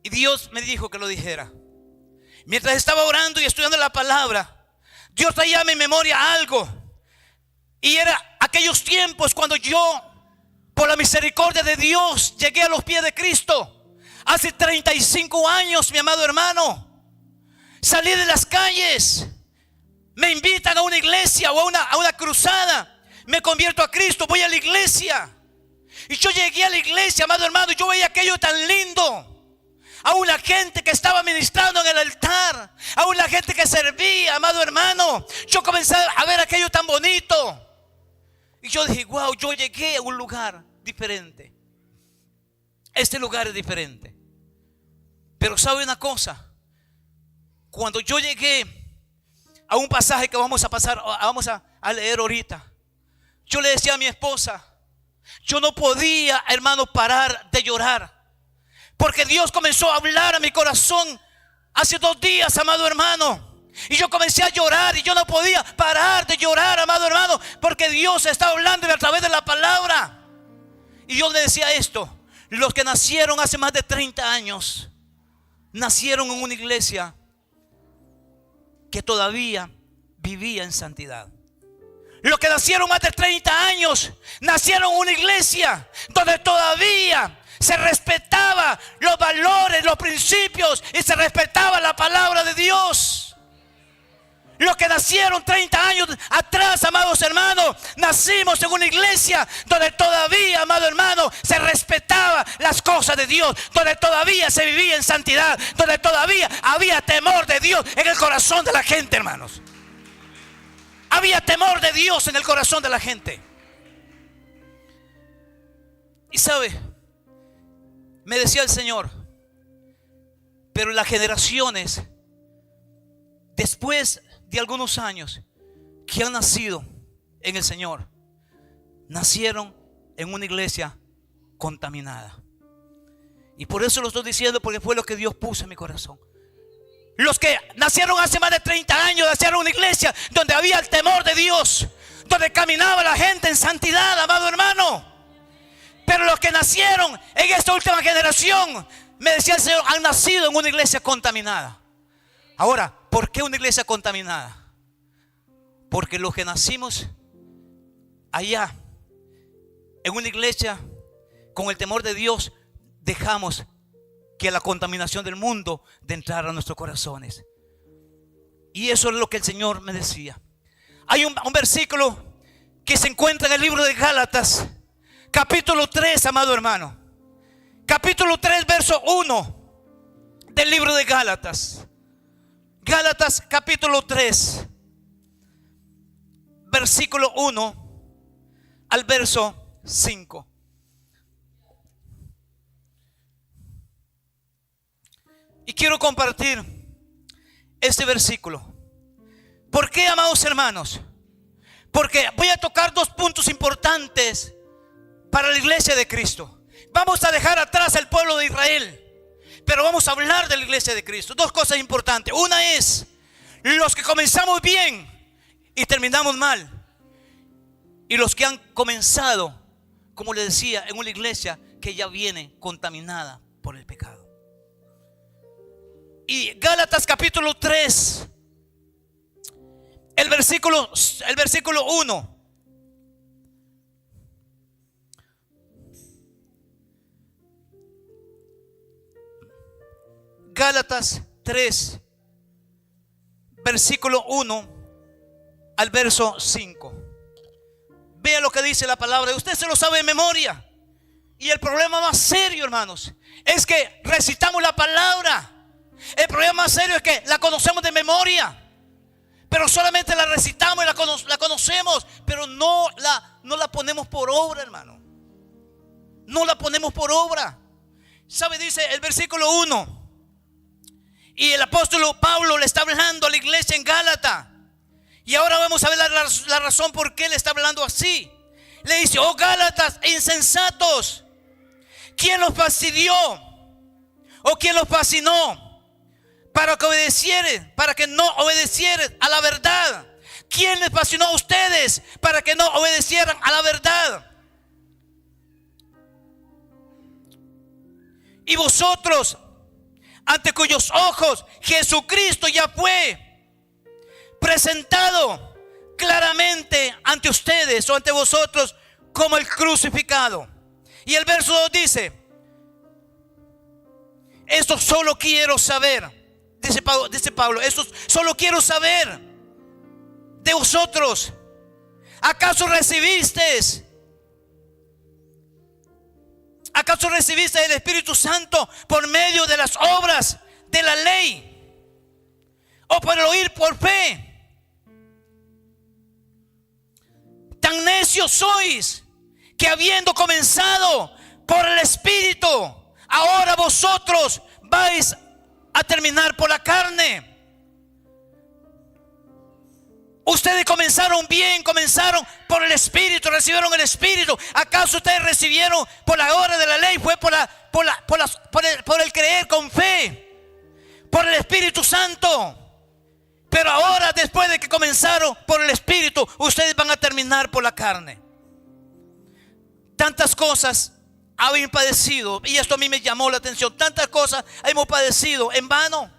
Y Dios me dijo que lo dijera. Mientras estaba orando y estudiando la palabra, Dios traía a mi memoria algo. Y era aquellos tiempos cuando yo, por la misericordia de Dios, llegué a los pies de Cristo. Hace 35 años, mi amado hermano, salí de las calles. Me invitan a una iglesia o a una cruzada. Me convierto a Cristo, voy a la iglesia. Y yo llegué a la iglesia, amado hermano, y yo veía aquello tan lindo. Aún la gente que estaba ministrando en el altar, aún la gente que servía, amado hermano, yo comencé a ver aquello tan bonito. Y yo dije, wow, yo llegué a un lugar diferente. Este lugar es diferente. Pero ¿sabe una cosa? Cuando yo llegué a un pasaje que vamos a leer ahorita, yo le decía a mi esposa, yo no podía, hermano, parar de llorar. Porque Dios comenzó a hablar a mi corazón hace 2 días, amado hermano. Y yo comencé a llorar y yo no podía parar de llorar, amado hermano, porque Dios estaba hablando a través de la palabra. Y Dios le decía esto: los que nacieron hace más de 30 años, nacieron en una iglesia que todavía vivía en santidad. Los que nacieron más de 30 años, nacieron en una iglesia donde todavía se respetaba los valores, los principios, y se respetaba la palabra de Dios. Los que nacieron 30 años atrás, amados hermanos, nacimos en una iglesia donde todavía, amado hermano, se respetaba las cosas de Dios, donde todavía se vivía en santidad, donde todavía había temor de Dios en el corazón de la gente, hermanos. Había temor de Dios en el corazón de la gente. Y sabe, me decía el Señor, pero las generaciones después de algunos años que han nacido en el Señor, nacieron en una iglesia contaminada. Y por eso lo estoy diciendo, porque fue lo que Dios puso en mi corazón. Los que nacieron hace más de 30 años, nacieron en una iglesia donde había el temor de Dios, donde caminaba la gente en santidad, amado hermano. Pero los que nacieron en esta última generación, me decía el Señor, han nacido en una iglesia contaminada. Ahora, ¿por qué una iglesia contaminada? Porque los que nacimos allá, en una iglesia con el temor de Dios, dejamos que la contaminación del mundo de entrar a nuestros corazones. Y eso es lo que el Señor me decía. Hay un versículo que se encuentra en el libro de Gálatas, capítulo 3, amado hermano. Capítulo 3, verso 1 del libro de Gálatas. Gálatas capítulo 3, versículo 1 al verso 5. Y quiero compartir este versículo. ¿Por qué, amados hermanos? Porque voy a tocar dos puntos importantes para la iglesia de Cristo. Vamos a dejar atrás el pueblo de Israel, pero vamos a hablar de la iglesia de Cristo. Dos cosas importantes. Una es los que comenzamos bien y terminamos mal, y los que han comenzado, como les decía, en una iglesia que ya viene contaminada por el pecado. Y Gálatas capítulo 3, el versículo 1. Gálatas 3, versículo 1 al verso 5. Vea lo que dice la palabra. Usted se lo sabe de memoria. Y el problema más serio, hermanos, es que recitamos la palabra. El problema más serio es que la conocemos de memoria, pero solamente la recitamos y la conocemos, pero no la ponemos por obra, hermano. No la ponemos por obra. ¿Sabe? Dice el versículo 1. Y el apóstol Pablo le está hablando a la iglesia en Gálata. Y ahora vamos a ver la razón por qué le está hablando así. Le dice: oh Gálatas insensatos, ¿quién los fastidió? ¿O quién los fascinó para que no obedecieran a la verdad? ¿Quién les fascinó a ustedes para que no obedecieran a la verdad? Y vosotros, ante cuyos ojos Jesucristo ya fue presentado claramente ante ustedes o ante vosotros como el crucificado. Y el verso 2 dice: esto solo quiero saber, dice Pablo, esto solo quiero saber de vosotros. ¿Acaso recibisteis el Espíritu Santo por medio de las obras de la ley, o por el oír por fe? Tan necios sois que, habiendo comenzado por el Espíritu, ahora vosotros vais a terminar por la carne. Ustedes comenzaron bien, comenzaron por el Espíritu, recibieron el Espíritu. ¿Acaso ustedes recibieron por la obra de la ley? Fue por el creer con fe, por el Espíritu Santo. Pero ahora, después de que comenzaron por el Espíritu, ustedes van a terminar por la carne. Tantas cosas habéis padecido, y esto a mí me llamó la atención. Tantas cosas hemos padecido en vano.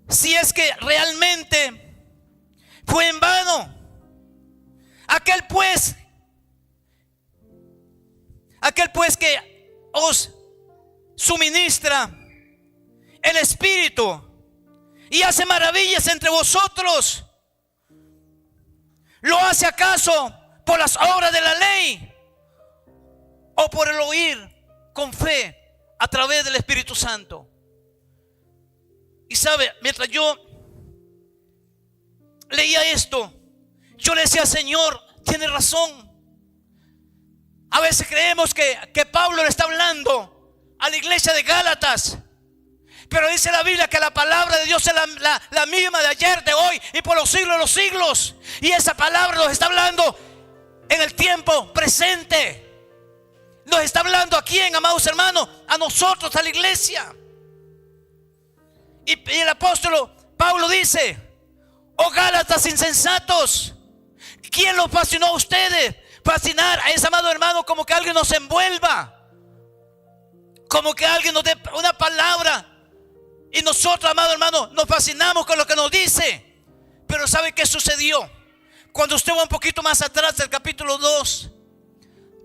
Si es que realmente fue en vano. Aquel pues que os suministra el Espíritu y hace maravillas entre vosotros, ¿lo hace acaso por las obras de la ley o por el oír con fe a través del Espíritu Santo? Y sabe, mientras yo leía esto, yo le decía: Señor, tiene razón. A veces creemos que Pablo le está hablando a la iglesia de Gálatas, pero dice la Biblia que la palabra de Dios es la misma de ayer, de hoy y por los siglos de los siglos. Y esa palabra nos está hablando en el tiempo presente. Nos está hablando a quién, amados hermanos, a nosotros, a la iglesia. Y el apóstol Pablo dice: oh Gálatas insensatos, ¿quién los fascinó a ustedes? Fascinar es, amado hermano, como que alguien nos envuelva, como que alguien nos dé una palabra y nosotros, amado hermano, nos fascinamos con lo que nos dice. Pero ¿sabe qué sucedió? Cuando usted va un poquito más atrás del capítulo 2,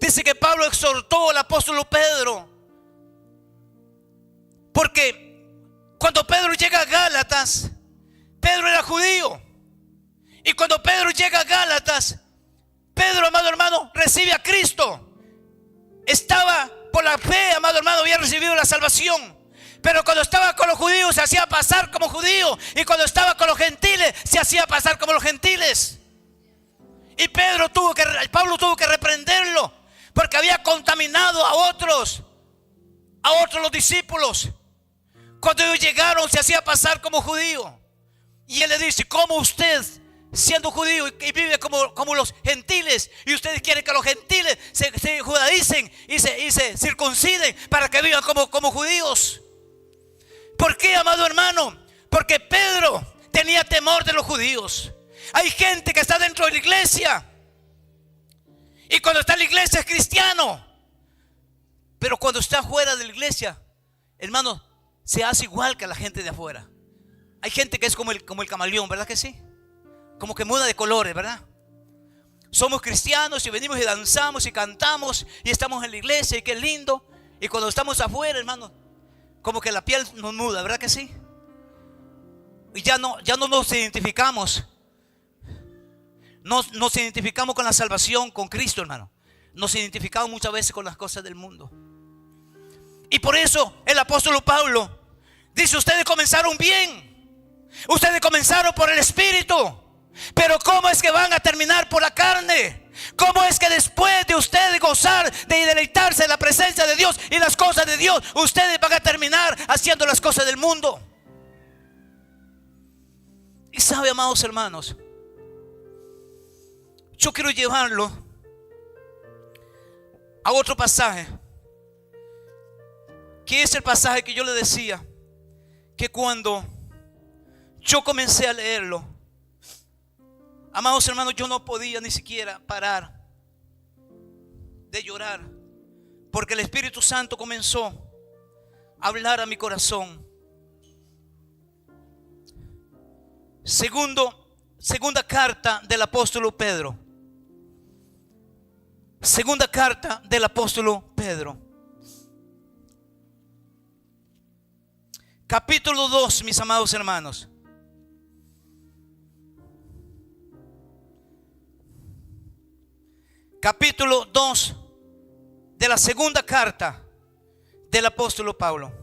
dice que Pablo exhortó al apóstol Pedro, porque cuando Pedro llega a Gálatas, Pedro era judío. Y cuando Pedro llega a Gálatas, Pedro, amado hermano, recibe a Cristo. Estaba por la fe, amado hermano, había recibido la salvación. Pero cuando estaba con los judíos se hacía pasar como judío, y cuando estaba con los gentiles se hacía pasar como los gentiles. Y Pablo tuvo que reprenderlo, porque había contaminado a otros los discípulos. Cuando ellos llegaron se hacía pasar como judío. Y él le dice: ¿cómo usted, siendo judío y vive como los gentiles, y ustedes quieren que los gentiles se judaicen y se circunciden para que vivan como judíos? ¿Por qué, amado hermano? Porque Pedro tenía temor de los judíos. Hay gente que está dentro de la iglesia, y cuando está en la iglesia es cristiano, pero cuando está fuera de la iglesia, hermano, se hace igual que la gente de afuera. Hay gente que es como el camaleón, ¿verdad que sí? Como que muda de colores, ¿verdad? Somos cristianos y venimos y danzamos y cantamos y estamos en la iglesia y qué lindo. Y cuando estamos afuera, hermano, como que la piel nos muda, ¿verdad que sí? Y ya no nos identificamos. Nos identificamos con la salvación, con Cristo, hermano. Nos identificamos muchas veces con las cosas del mundo. Y por eso el apóstol Pablo dice: ustedes comenzaron bien. Ustedes comenzaron por el Espíritu, pero ¿cómo es que van a terminar por la carne? ¿Cómo es que después de ustedes gozar de deleitarse en la presencia de Dios y las cosas de Dios, ustedes van a terminar haciendo las cosas del mundo? Y sabe, amados hermanos, yo quiero llevarlo a otro pasaje, que es el pasaje que yo le decía, que cuando yo comencé a leerlo, amados hermanos, yo no podía ni siquiera parar de llorar, porque el Espíritu Santo comenzó a hablar a mi corazón. Segunda carta del apóstol Pedro. Segunda carta del apóstol Pedro. Capítulo 2, mis amados hermanos. Capítulo 2 de la segunda carta del apóstol Pablo.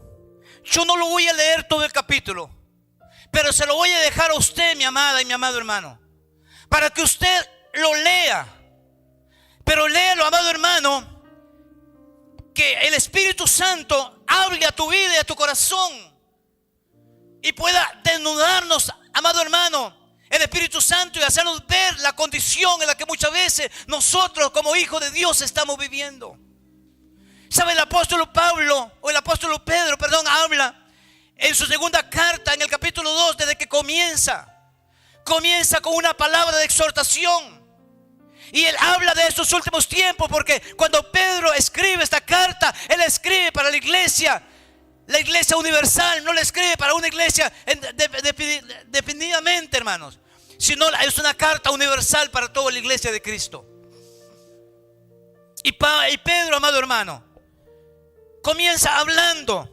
Yo no lo voy a leer todo el capítulo, pero se lo voy a dejar a usted, mi amada y mi amado hermano, para que usted lo lea. Pero léalo, amado hermano, que el Espíritu Santo hable a tu vida y a tu corazón y pueda desnudarnos, amado hermano, el Espíritu Santo, y hacernos ver la condición en la que muchas veces nosotros como hijos de Dios estamos viviendo. ¿Sabe? El apóstol Pablo, o el apóstol Pedro, habla en su segunda carta, en el capítulo 2, desde que comienza con una palabra de exhortación. Y él habla de estos últimos tiempos, porque cuando Pedro escribe esta carta, él escribe para la iglesia universal. No le escribe para una iglesia definitivamente, hermanos, sino es una carta universal para toda la iglesia de Cristo. Y Pedro, amado hermano, comienza hablando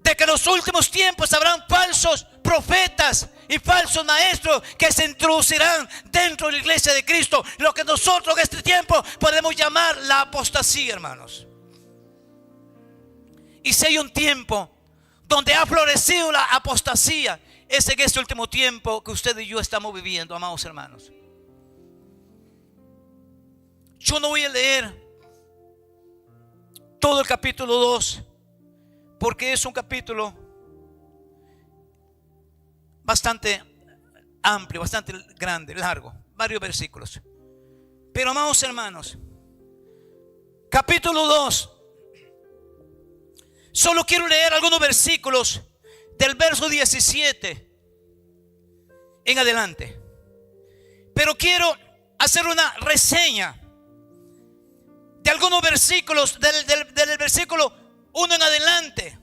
de que en los últimos tiempos habrán falsos profetas y falsos maestros que se introducirán dentro de la iglesia de Cristo, lo que nosotros en este tiempo podemos llamar la apostasía, hermanos. Y si hay un tiempo donde ha florecido la apostasía, es en este último tiempo que usted y yo estamos viviendo, amados hermanos. Yo no voy a leer todo el capítulo 2, porque es un capítulo bastante amplio, bastante grande, largo, varios versículos. Pero, amados hermanos, capítulo 2, solo quiero leer algunos versículos del verso 17 en adelante. Pero quiero hacer una reseña de algunos versículos del versículo 1 en adelante,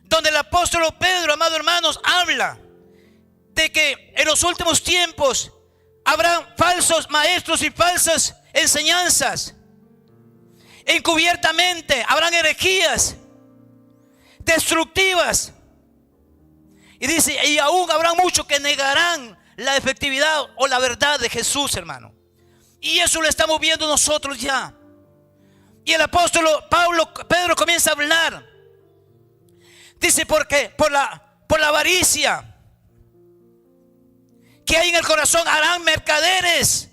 donde el apóstol Pedro, amados hermanos, habla de que en los últimos tiempos habrá falsos maestros y falsas enseñanzas. Encubiertamente habrán herejías destructivas. Y dice, y aún habrá muchos que negarán la efectividad o la verdad de Jesús, hermano. Y eso lo estamos viendo nosotros ya. Y el apóstol Pedro comienza a hablar. Dice, porque por la avaricia que hay en el corazón harán mercaderes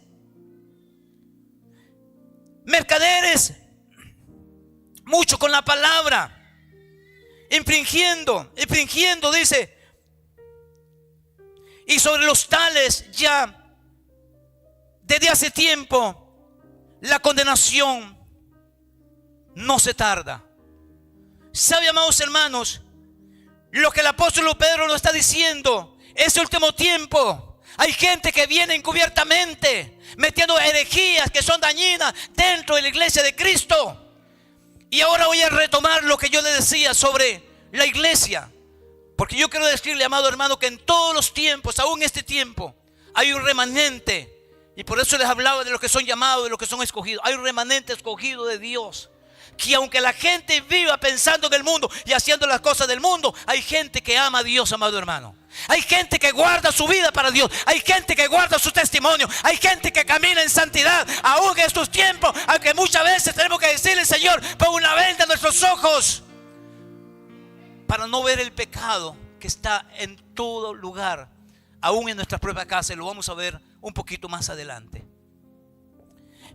mucho con la palabra, infringiendo, dice. Y sobre los tales ya desde hace tiempo la condenación no se tarda. ¿Sabe, amados hermanos? Lo que el apóstol Pedro nos está diciendo, ese último tiempo hay gente que viene encubiertamente metiendo herejías que son dañinas dentro de la iglesia de Cristo. Y ahora voy a retomar lo que yo le decía sobre la iglesia, porque yo quiero decirle, amado hermano, que en todos los tiempos, aún en este tiempo, hay un remanente. Y por eso les hablaba de los que son llamados, de los que son escogidos. Hay un remanente escogido de Dios, que aunque la gente viva pensando en el mundo y haciendo las cosas del mundo, hay gente que ama a Dios, amado hermano. Hay gente que guarda su vida para Dios. Hay gente que guarda su testimonio. Hay gente que camina en santidad aún en estos tiempos, aunque muchas veces tenemos que decirle, Señor, pon una venda en nuestros ojos para no ver el pecado que está en todo lugar, aún en nuestra propia casa. Y lo vamos a ver un poquito más adelante.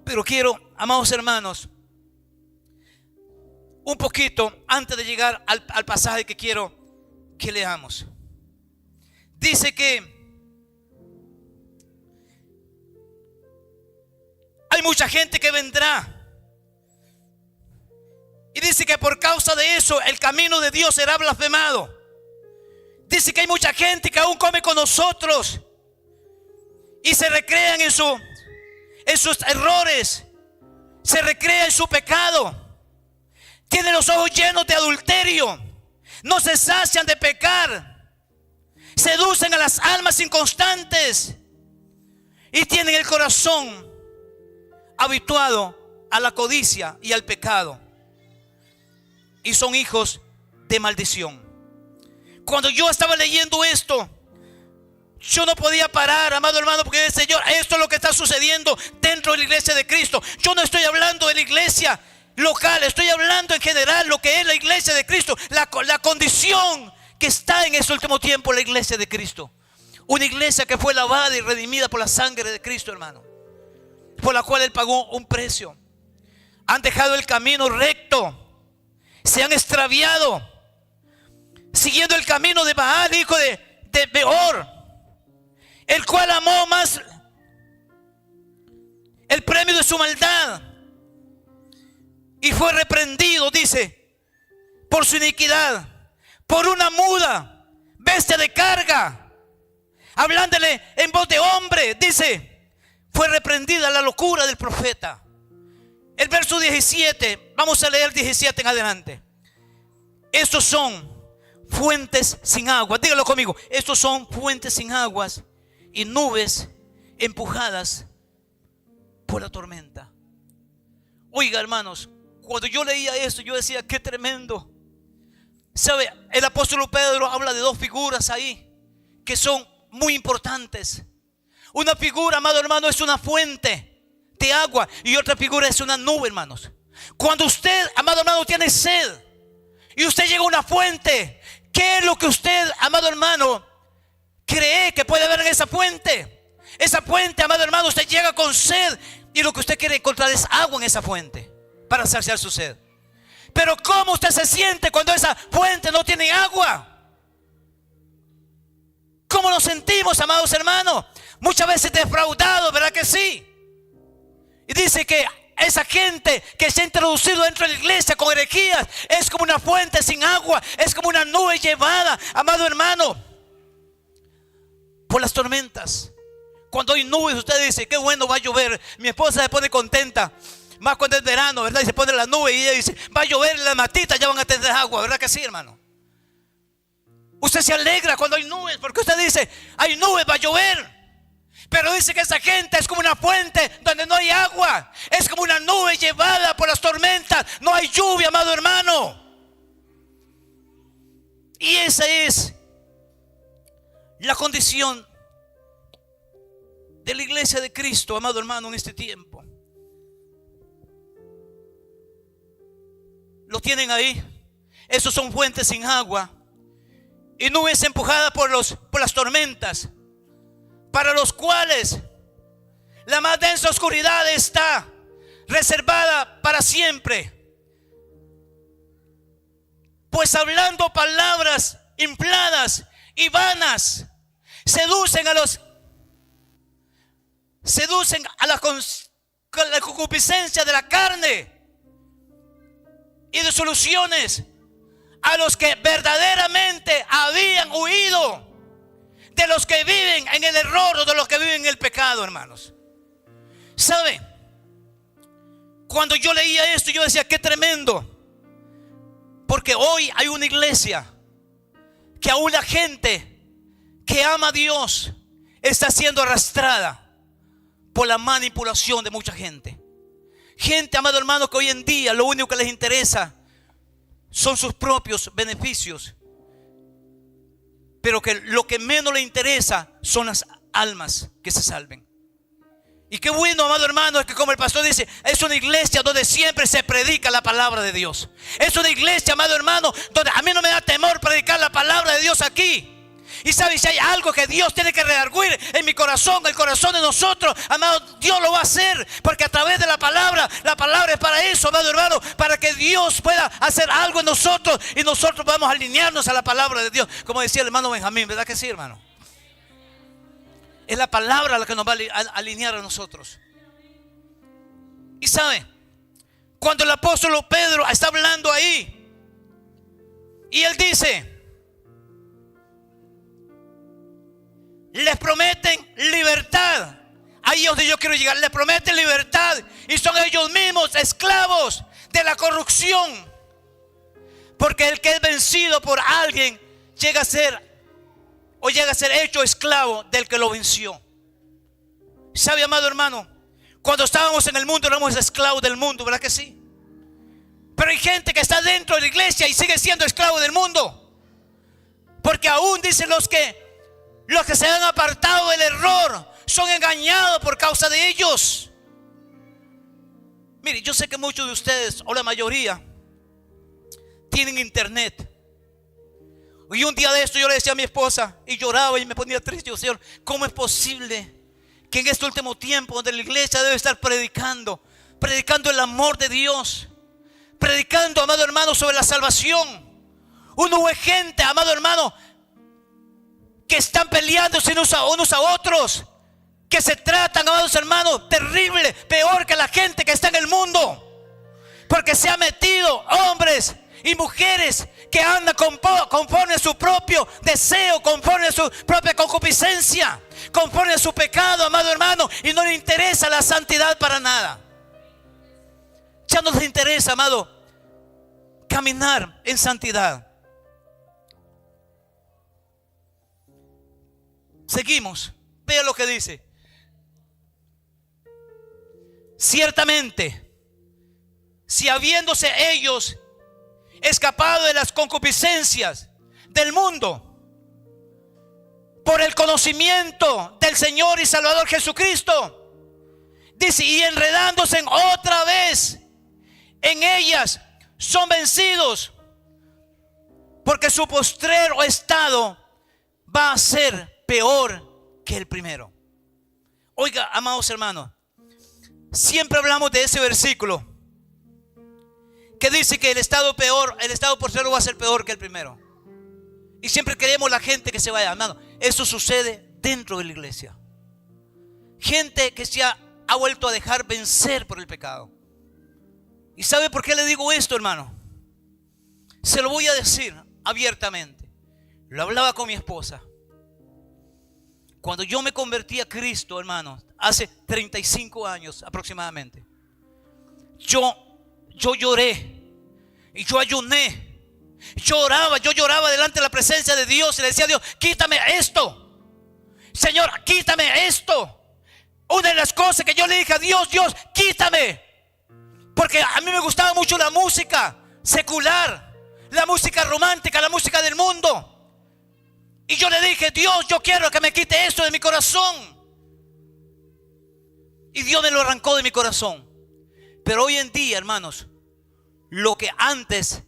Pero quiero, amados hermanos, un poquito antes de llegar al pasaje que quiero que leamos. Dice que hay mucha gente que vendrá, y dice que por causa de eso el camino de Dios será blasfemado. Dice que hay mucha gente que aún come con nosotros y se recrean en sus errores, se recrean en su pecado. Tienen los ojos llenos de adulterio, no se sacian de pecar, seducen a las almas inconstantes y tienen el corazón habituado a la codicia y al pecado, y son hijos de maldición. Cuando yo estaba leyendo esto, yo no podía parar, amado hermano, porque Señor, esto es lo que está sucediendo dentro de la iglesia de Cristo. Yo no estoy hablando de la iglesia local, estoy hablando en general lo que es la iglesia de Cristo, la condición que está en este último tiempo la iglesia de Cristo. Una iglesia que fue lavada y redimida por la sangre de Cristo, hermano, por la cual Él pagó un precio. Han dejado el camino recto, se han extraviado, siguiendo el camino de Baal, hijo de Beor, el cual amó más el premio de su maldad y fue reprendido, dice, por su iniquidad, por una muda bestia de carga, hablándole en voz de hombre, dice, fue reprendida la locura del profeta. El verso 17, vamos a leer 17 en adelante. Estos son fuentes sin agua, dígalo conmigo, estos son fuentes sin aguas y nubes empujadas por la tormenta. Oiga, hermanos, cuando yo leía esto, yo decía, qué tremendo. ¿Sabe? El apóstol Pedro habla de dos figuras ahí que son muy importantes. Una figura, amado hermano, es una fuente de agua, y otra figura es una nube, hermanos. Cuando usted, amado hermano, tiene sed y usted llega a una fuente, ¿qué es lo que usted, amado hermano, cree que puede haber en esa fuente? Esa fuente, amado hermano, usted llega con sed y lo que usted quiere encontrar es agua en esa fuente para saciar su sed. Pero ¿cómo usted se siente cuando esa fuente no tiene agua? ¿Cómo nos sentimos, amados hermanos? Muchas veces defraudados, ¿verdad que sí? Y dice que esa gente que se ha introducido dentro de la iglesia con herejías es como una fuente sin agua, es como una nube llevada, amado hermano, por las tormentas. Cuando hay nubes, usted dice, qué bueno, va a llover. Mi esposa se pone contenta, más cuando es verano, ¿verdad? Y se pone la nube y ella dice, va a llover, las matitas ya van a tener agua, ¿verdad que sí, hermano? Usted se alegra cuando hay nubes, porque usted dice, hay nubes, va a llover. Pero dice que esa gente es como una fuente donde no hay agua. Es como una nube llevada por las tormentas. No hay lluvia, amado hermano. Y esa es la condición de la iglesia de Cristo, amado hermano, en este tiempo. Lo tienen ahí. Esos son fuentes sin agua y nubes empujadas por las tormentas, para los cuales la más densa oscuridad está reservada para siempre. Pues hablando palabras infladas y vanas, seducen a la concupiscencia de la carne y de soluciones a los que verdaderamente habían huido de los que viven en el error o de los que viven en el pecado, hermanos. ¿Sabe? Cuando yo leía esto, yo decía, qué tremendo. Porque hoy hay una iglesia que aún la gente que ama a Dios está siendo arrastrada por la manipulación de mucha gente. Gente, amado hermano, que hoy en día lo único que les interesa son sus propios beneficios, pero que lo que menos le interesa son las almas que se salven. Y qué bueno, amado hermano, es que como el pastor dice, es una iglesia donde siempre se predica la palabra de Dios. Es una iglesia, amado hermano, donde a mí no me da temor predicar la palabra de Dios aquí. Y sabe, si hay algo que Dios tiene que redarguir en mi corazón, el corazón de nosotros, amado, Dios lo va a hacer. Porque a través de la palabra es para eso, amado hermano, para que Dios pueda hacer algo en nosotros y nosotros podamos alinearnos a la palabra de Dios. Como decía el hermano Benjamín, ¿verdad que sí, hermano? Es la palabra la que nos va a alinear a nosotros. Y sabe, cuando el apóstol Pedro está hablando ahí y él dice, les prometen libertad. Ahí es donde yo quiero llegar. Les prometen libertad y son ellos mismos esclavos de la corrupción. Porque el que es vencido por alguien llega a ser hecho esclavo del que lo venció. ¿Sabe, amado hermano? Cuando estábamos en el mundo éramos esclavos del mundo, ¿verdad que sí? Pero hay gente que está dentro de la iglesia y sigue siendo esclavo del mundo. Porque aún dicen los que se han apartado del error son engañados por causa de ellos. Mire, yo sé que muchos de ustedes, o la mayoría, tienen internet. Y un día de esto yo le decía a mi esposa y lloraba y me ponía triste. Yo, Señor, ¿cómo es posible que en este último tiempo donde la iglesia debe estar predicando el amor de Dios, predicando, amado hermano, sobre la salvación? Uno ve gente, amado hermano, que están peleándose unos a otros, que se tratan, amados hermanos, terrible, peor que la gente que está en el mundo, porque se han metido hombres y mujeres que andan conforme a su propio deseo, conforme a su propia concupiscencia, conforme a su pecado, amado hermano, y no le interesa la santidad para nada. Ya no les interesa, amado, caminar en santidad. Seguimos. Vea lo que dice. Ciertamente, si habiéndose ellos escapado de las concupiscencias del mundo por el conocimiento del Señor y Salvador Jesucristo, dice, y enredándose otra vez en ellas, son vencidos, porque su postrero estado va a ser peor que el primero. Oiga, amados hermanos, siempre hablamos de ese versículo que dice que el estado postrero va a ser peor que el primero. Y siempre queremos la gente que se vaya, hermano. Eso sucede dentro de la iglesia. Gente que se ha vuelto a dejar vencer por el pecado. ¿Y sabe por qué le digo esto, hermano? Se lo voy a decir abiertamente. Lo hablaba con mi esposa. Cuando yo me convertí a Cristo, hermano, hace 35 años aproximadamente, yo lloré y yo ayuné. Yo lloraba delante de la presencia de Dios y le decía a Dios: quítame esto, Señor, quítame esto. Una de las cosas que yo le dije a Dios: Dios, quítame. Porque a mí me gustaba mucho la música secular, la música romántica, la música del mundo. Y yo le dije: Dios, yo quiero que me quite esto de mi corazón. Y Dios me lo arrancó de mi corazón. Pero hoy en día, hermanos, lo que antes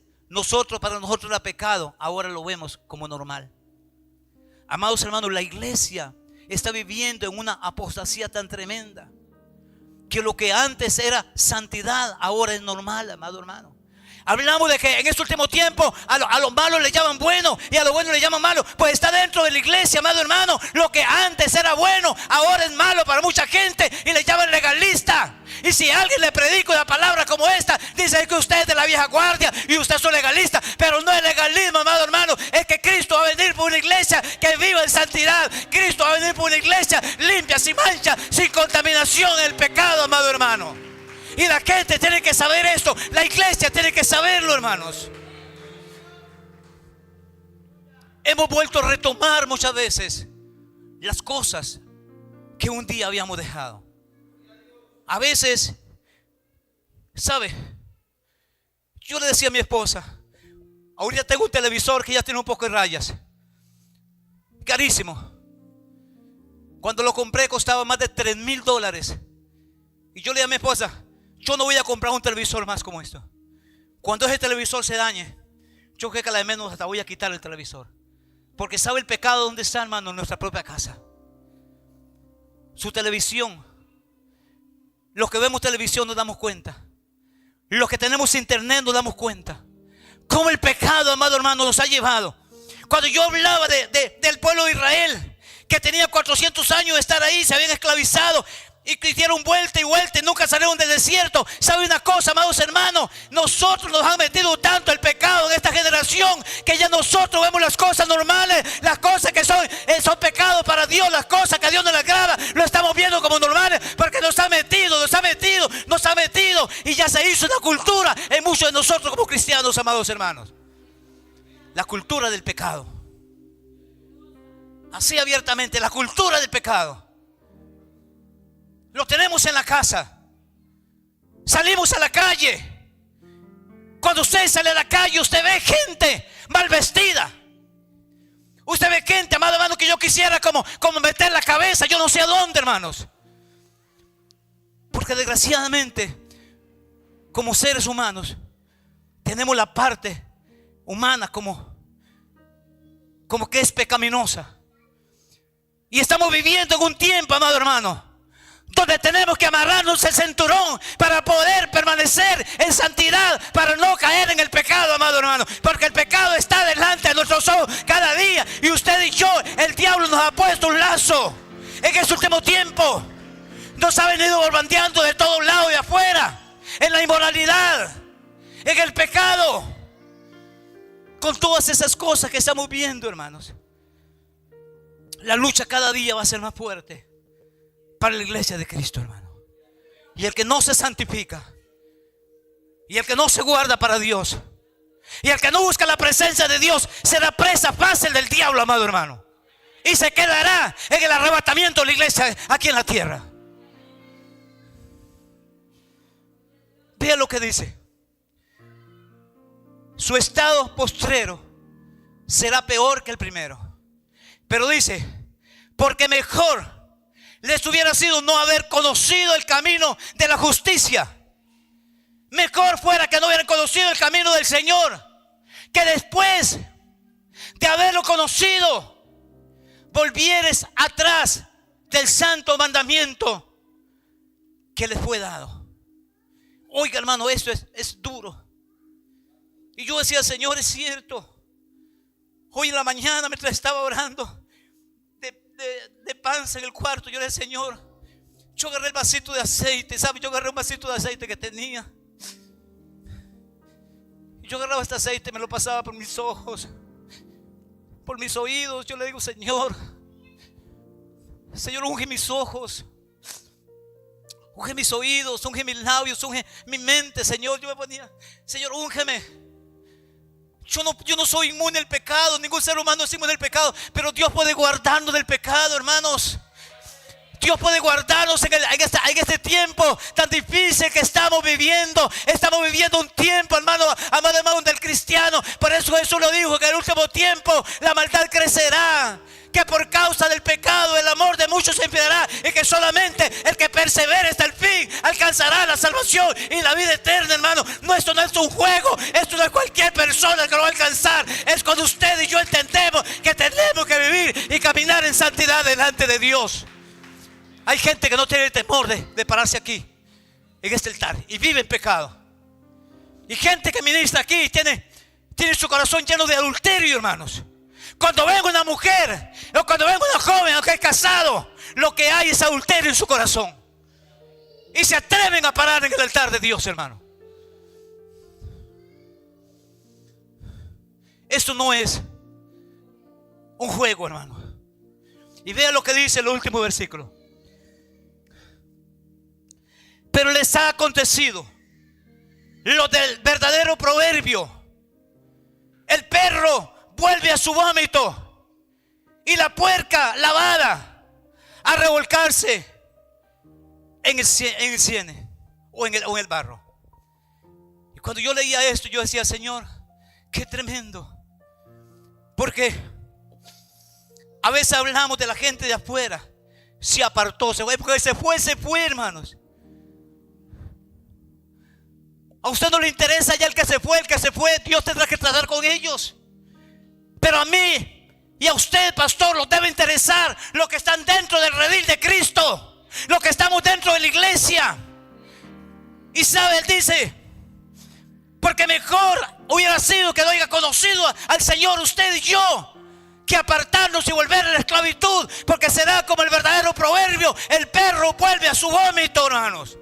para nosotros era pecado, ahora lo vemos como normal. Amados hermanos, la iglesia está viviendo en una apostasía tan tremenda que lo que antes era santidad ahora es normal, amado hermano. Hablamos de que en este último tiempo a lo malo le llaman bueno y a lo bueno le llaman malo. Pues está dentro de la iglesia, amado hermano. Lo que antes era bueno ahora es malo para mucha gente y le llaman legalista. Y si alguien le predica una palabra como esta, dice que usted es de la vieja guardia y usted es un legalista. Pero no es legalismo, amado hermano. Es que Cristo va a venir por una iglesia que viva en santidad. Cristo va a venir por una iglesia limpia, sin mancha, sin contaminación en el pecado, amado hermano. Y la gente tiene que saber esto. La iglesia tiene que saberlo, hermanos. Hemos vuelto a retomar muchas veces las cosas que un día habíamos dejado. A veces, ¿sabe? Yo le decía a mi esposa: ahorita tengo un televisor que ya tiene un poco de rayas. Carísimo. Cuando lo compré costaba más de $3,000. Y yo le dije a mi esposa: yo no voy a comprar un televisor más como esto. Cuando ese televisor se dañe, yo creo que a la de menos hasta voy a quitar el televisor. Porque sabe el pecado donde está, hermano, en nuestra propia casa. Su televisión. Los que vemos televisión nos damos cuenta. Los que tenemos internet nos damos cuenta. Cómo el pecado, amado hermano, nos ha llevado. Cuando yo hablaba del pueblo de Israel, que tenía 400 años de estar ahí, se habían esclavizado y hicieron vuelta y vuelta y nunca salieron del desierto. ¿Sabe una cosa, amados hermanos? Nosotros nos han metido tanto el pecado en esta generación que ya nosotros vemos las cosas normales, las cosas que son pecados para Dios, las cosas que a Dios no le agrada, lo estamos viendo como normales porque nos ha metido y ya se hizo una cultura en muchos de nosotros como cristianos, amados hermanos. La cultura del pecado. Así abiertamente, la cultura del pecado. Lo tenemos en la casa. Salimos a la calle. Cuando usted sale a la calle, usted ve gente mal vestida. Usted ve gente, amado hermano, que yo quisiera como meter la cabeza, yo no sé a dónde, hermanos. Porque desgraciadamente, como seres humanos, tenemos la parte humana como que es pecaminosa. Y estamos viviendo en un tiempo, amado hermano, donde tenemos que amarrarnos el cinturón para poder permanecer en santidad, para no caer en el pecado, amado hermano. Porque el pecado está delante de nuestros ojos cada día. Y usted y yo, el diablo nos ha puesto un lazo en este último tiempo. Nos ha venido bombardeando de todos lados y afuera, en la inmoralidad, en el pecado, con todas esas cosas que estamos viendo, hermanos. La lucha cada día va a ser más fuerte para la iglesia de Cristo, hermano. Y el que no se santifica, y el que no se guarda para Dios, y el que no busca la presencia de Dios, será presa fácil del diablo, amado hermano. Y se quedará en el arrebatamiento de la iglesia aquí en la tierra. Vea lo que dice: su estado postrero será peor que el primero. Pero dice: porque mejor les hubiera sido no haber conocido el camino de la justicia. Mejor fuera que no hubieran conocido el camino del Señor, que después de haberlo conocido, volvieres atrás del santo mandamiento que les fue dado. Oiga, hermano, esto es duro. Y yo decía: Señor, es cierto. Hoy en la mañana, mientras estaba orando de panza en el cuarto, yo le dije: Señor, yo agarré el vasito de aceite, ¿sabe? Yo agarré un vasito de aceite que tenía Yo agarraba este aceite, me lo pasaba por mis ojos, por mis oídos. Yo le digo, Señor, unge mis ojos, unge mis oídos, unge mis labios, unge mi mente, Señor. Yo me ponía, Señor, úngeme. Yo no soy inmune al pecado, ningún ser humano es inmune al pecado, pero Dios puede guardarnos del pecado, hermanos. Dios puede guardarnos en este tiempo tan difícil que estamos viviendo. Estamos viviendo un tiempo, hermano, amado hermano, del cristiano. Por eso Jesús lo dijo, que en el último tiempo la maldad crecerá, que por causa del pecado el amor de muchos se enfriará, y que solamente el que persevere hasta el fin alcanzará la salvación y la vida eterna, hermano. Esto no es un juego, esto no es cualquier persona que lo va a alcanzar. Es cuando usted y yo entendemos que tenemos que vivir y caminar en santidad delante de Dios. Hay gente que no tiene el temor de pararse aquí en este altar y vive en pecado. Y gente que ministra aquí y tiene su corazón lleno de adulterio, hermanos. Cuando venga una mujer o cuando venga una joven, aunque es casado, lo que hay es adulterio en su corazón. Y se atreven a parar en el altar de Dios, hermano. Esto no es un juego, hermano. Y vea lo que dice el último versículo. Pero les ha acontecido lo del verdadero proverbio: el perro vuelve a su vómito y la puerca lavada a revolcarse en el ciene o en el barro. Y cuando yo leía esto, yo decía, Señor, qué tremendo. Porque a veces hablamos de la gente de afuera. Se apartó, se fue, porque se fue, hermanos. A usted no le interesa ya el que se fue, Dios tendrá que tratar con ellos. Pero a mí y a usted, pastor, nos debe interesar los que están dentro del redil de Cristo, los que estamos dentro de la iglesia. Y sabe, él dice, porque mejor hubiera sido que lo haya conocido al Señor usted y yo, que apartarnos y volver a la esclavitud, porque será como el verdadero proverbio: el perro vuelve a su vómito, hermanos.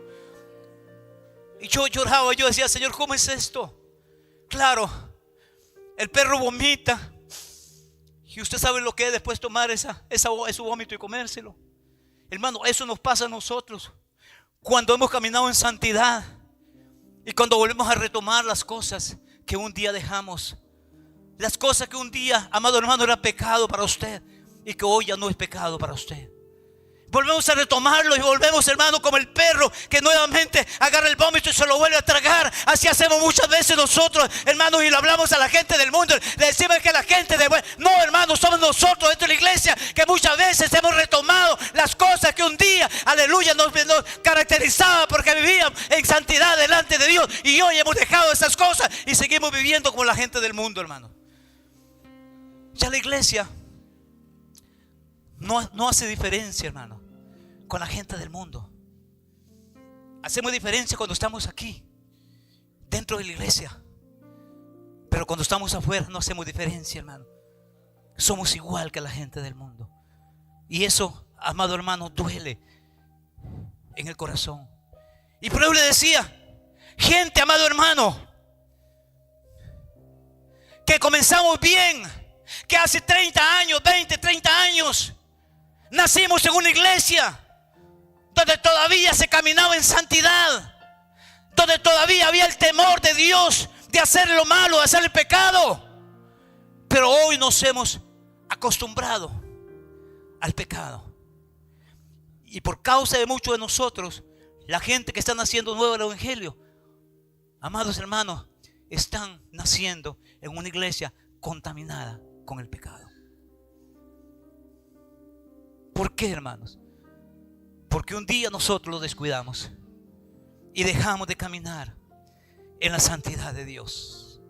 Y yo lloraba, yo decía, Señor, ¿cómo es esto? Claro, el perro vomita. Y usted sabe lo que es después tomar ese vómito y comérselo. Hermano, eso nos pasa a nosotros cuando hemos caminado en santidad y cuando volvemos a retomar las cosas que un día dejamos. Las cosas que un día, amado hermano, era pecado para usted y que hoy ya no es pecado para usted. Volvemos a retomarlo y volvemos, hermano, como el perro que nuevamente agarra el vómito y se lo vuelve a tragar. Así hacemos muchas veces nosotros, hermanos, y lo hablamos a la gente del mundo. Le decimos que la gente no, hermanos, somos nosotros dentro de la iglesia que muchas veces hemos retomado las cosas que un día, aleluya, nos caracterizaba porque vivíamos en santidad delante de Dios. Y hoy hemos dejado esas cosas y seguimos viviendo como la gente del mundo, hermano. Ya la iglesia no hace diferencia, hermano, con la gente del mundo. Hacemos diferencia cuando estamos aquí, dentro de la iglesia. Pero cuando estamos afuera no hacemos diferencia, hermano. Somos igual que la gente del mundo. Y eso, amado hermano, duele en el corazón. Y por eso le decía, gente, amado hermano, que comenzamos bien, que hace 30 años, 20, 30 años, nacimos en una iglesia donde todavía se caminaba en santidad, donde todavía había el temor de Dios de hacer lo malo, de hacer el pecado. Pero hoy nos hemos acostumbrado al pecado. Y por causa de muchos de nosotros, la gente que está naciendo nueva del evangelio, amados hermanos, están naciendo en una iglesia contaminada con el pecado. ¿Por qué, hermanos? Porque un día nosotros lo descuidamos y dejamos de caminar en la santidad de Dios.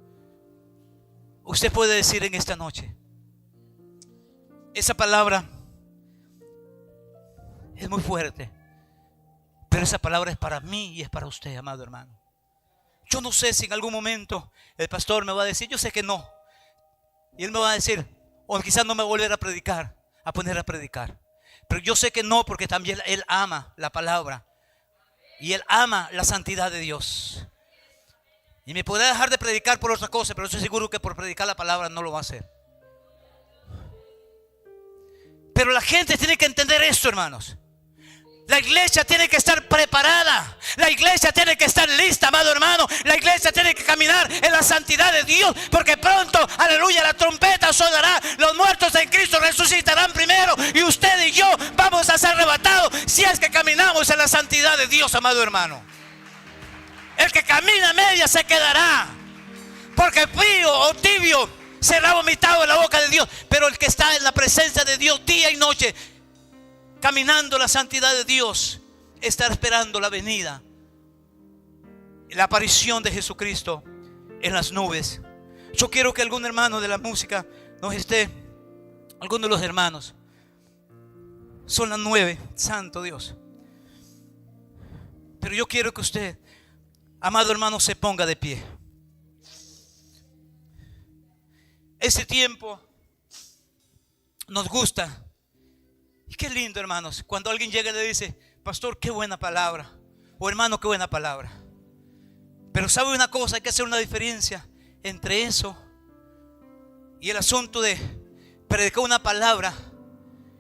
Usted puede decir en esta noche, esa palabra es muy fuerte, pero esa palabra es para mí y es para usted, amado hermano. Yo no sé si en algún momento el pastor me va a decir, yo sé que no, y él me va a decir, o quizás no me va a volver a predicar, a poner a predicar. Pero yo sé que no, porque también él ama la palabra y él ama la santidad de Dios. Y me podrá dejar de predicar por otra cosa, pero estoy seguro que por predicar la palabra no lo va a hacer. Pero la gente tiene que entender esto, hermanos. La iglesia tiene que estar preparada. La iglesia tiene que estar lista, amado hermano. La iglesia tiene que caminar en la santidad de Dios, porque pronto, aleluya, la trompeta sonará. Los muertos en Cristo resucitarán primero, y usted y yo vamos a ser arrebatados si es que caminamos en la santidad de Dios, amado hermano. El que camina a media se quedará, porque frío o tibio será vomitado en la boca de Dios. Pero el que está en la presencia de Dios día y noche, caminando la santidad de Dios, está esperando la venida, la aparición de Jesucristo en las nubes. Yo quiero que algún hermano de la música nos esté, alguno de los hermanos. Son las 9, santo Dios. Pero yo quiero que usted, amado hermano, se ponga de pie. Ese tiempo nos gusta. Y qué lindo, hermanos, cuando alguien llega y le dice: pastor, qué buena palabra, o hermano, qué buena palabra. Pero sabe una cosa, hay que hacer una diferencia entre eso y el asunto de predicar una palabra.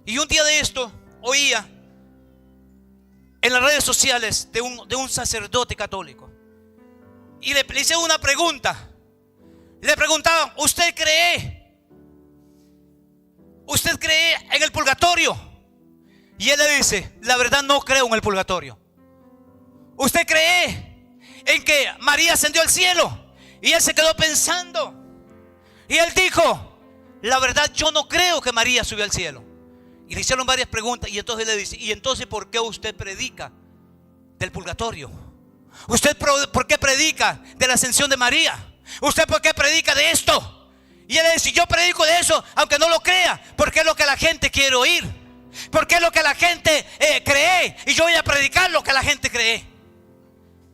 Y un día de esto oía en las redes sociales de un sacerdote católico, y le hice una pregunta. Le preguntaban: ¿Usted cree en el purgatorio? Y él le dice: la verdad, no creo en el purgatorio. ¿Usted cree en que María ascendió al cielo? Y él se quedó pensando, y él dijo: la verdad, yo no creo que María subió al cielo. Y le hicieron varias preguntas, y entonces le dice: ¿y entonces por qué usted predica del purgatorio? ¿Usted por qué predica de la ascensión de María? ¿Usted por qué predica de esto? Y él le dice: yo predico de eso, aunque no lo crea, porque es lo que la gente quiere oír, porque es lo que la gente cree, y yo voy a predicar lo que la gente cree,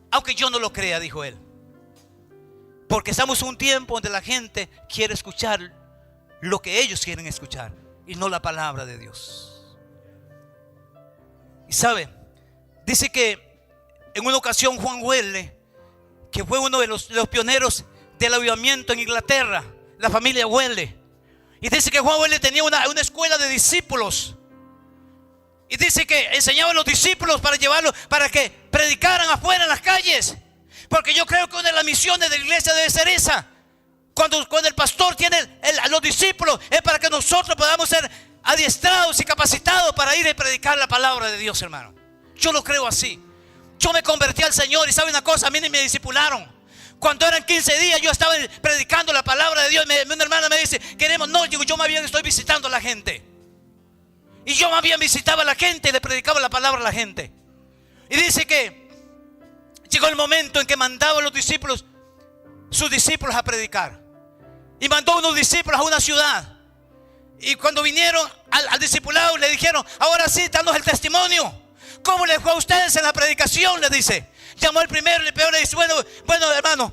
aunque yo no lo crea, dijo él. Porque estamos en un tiempo donde la gente quiere escuchar lo que ellos quieren escuchar, y no la palabra de Dios. Y sabe, dice que en una ocasión Juan Wesley, que fue uno de los pioneros del avivamiento en Inglaterra, la familia Wesley, y dice que Juan Wesley tenía una escuela de discípulos, y dice que enseñaba a los discípulos para llevarlos, para que predicaran afuera en las calles. Porque yo creo que una de las misiones de la iglesia debe ser esa. Cuando el pastor tiene a los discípulos, es para que nosotros podamos ser adiestrados y capacitados para ir y predicar la palabra de Dios, hermano. Yo lo creo así. Yo me convertí al Señor, y sabe una cosa, a mí ni me discipularon. Cuando eran 15 días yo estaba predicando la palabra de Dios. Una hermana me dice: queremos, no, digo, yo más bien estoy visitando a la gente. Y yo más bien visitaba a la gente y le predicaba la palabra a la gente. Y dice que llegó el momento en que mandaba a los discípulos, sus discípulos, a predicar. Y mandó unos discípulos a una ciudad. Y cuando vinieron al discipulado, le dijeron: ahora sí, danos el testimonio. ¿Cómo les fue a ustedes en la predicación? Le dice. Llamó el primero y el peor, le dice: bueno hermano,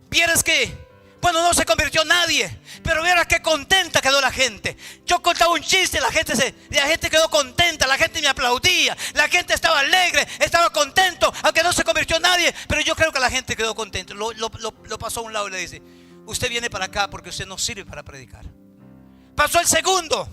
vieras que, no se convirtió nadie, pero vieras que contenta quedó la gente. Yo contaba un chiste, la gente quedó contenta, la gente me aplaudía, la gente estaba alegre, estaba contento, aunque no se convirtió nadie, pero yo creo que la gente quedó contenta. Lo pasó a un lado y le dice: usted viene para acá porque usted no sirve para predicar. Pasó el segundo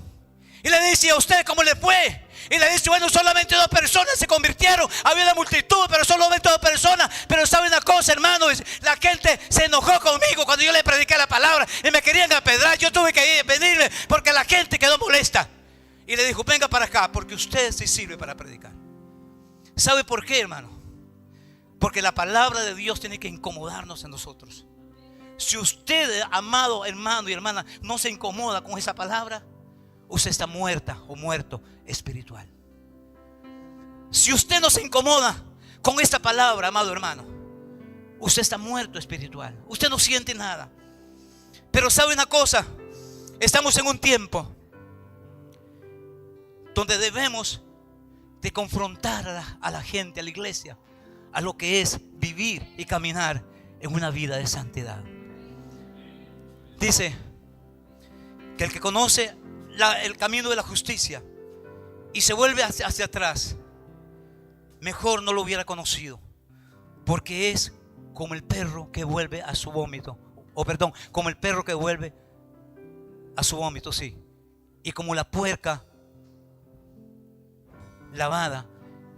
y le dice: ¿a usted cómo le fue? Y le dice: bueno, solamente 2 personas se convirtieron. Había una multitud, pero solamente 2 personas. Pero sabe una cosa, hermano, la gente se enojó conmigo cuando yo le prediqué la palabra y me querían apedrar. Yo tuve que venirme porque la gente quedó molesta. Y le dijo: venga para acá porque usted sí sirve para predicar. ¿Sabe por qué, hermano? Porque la palabra de Dios tiene que incomodarnos en nosotros. Si usted, amado hermano y hermana, no se incomoda con esa palabra, usted está muerta o muerto espiritual. Si usted no se incomoda con esta palabra, amado hermano, usted está muerto espiritual. Usted no siente nada. Pero sabe una cosa, estamos en un tiempo donde debemos de confrontar a la gente, a la iglesia, a lo que es vivir y caminar en una vida de santidad. Dice que el que conoce el camino de la justicia y se vuelve hacia atrás, mejor no lo hubiera conocido, porque es como el perro que vuelve a su vómito. O perdón, como el perro que vuelve a su vómito, sí. Y como la puerca lavada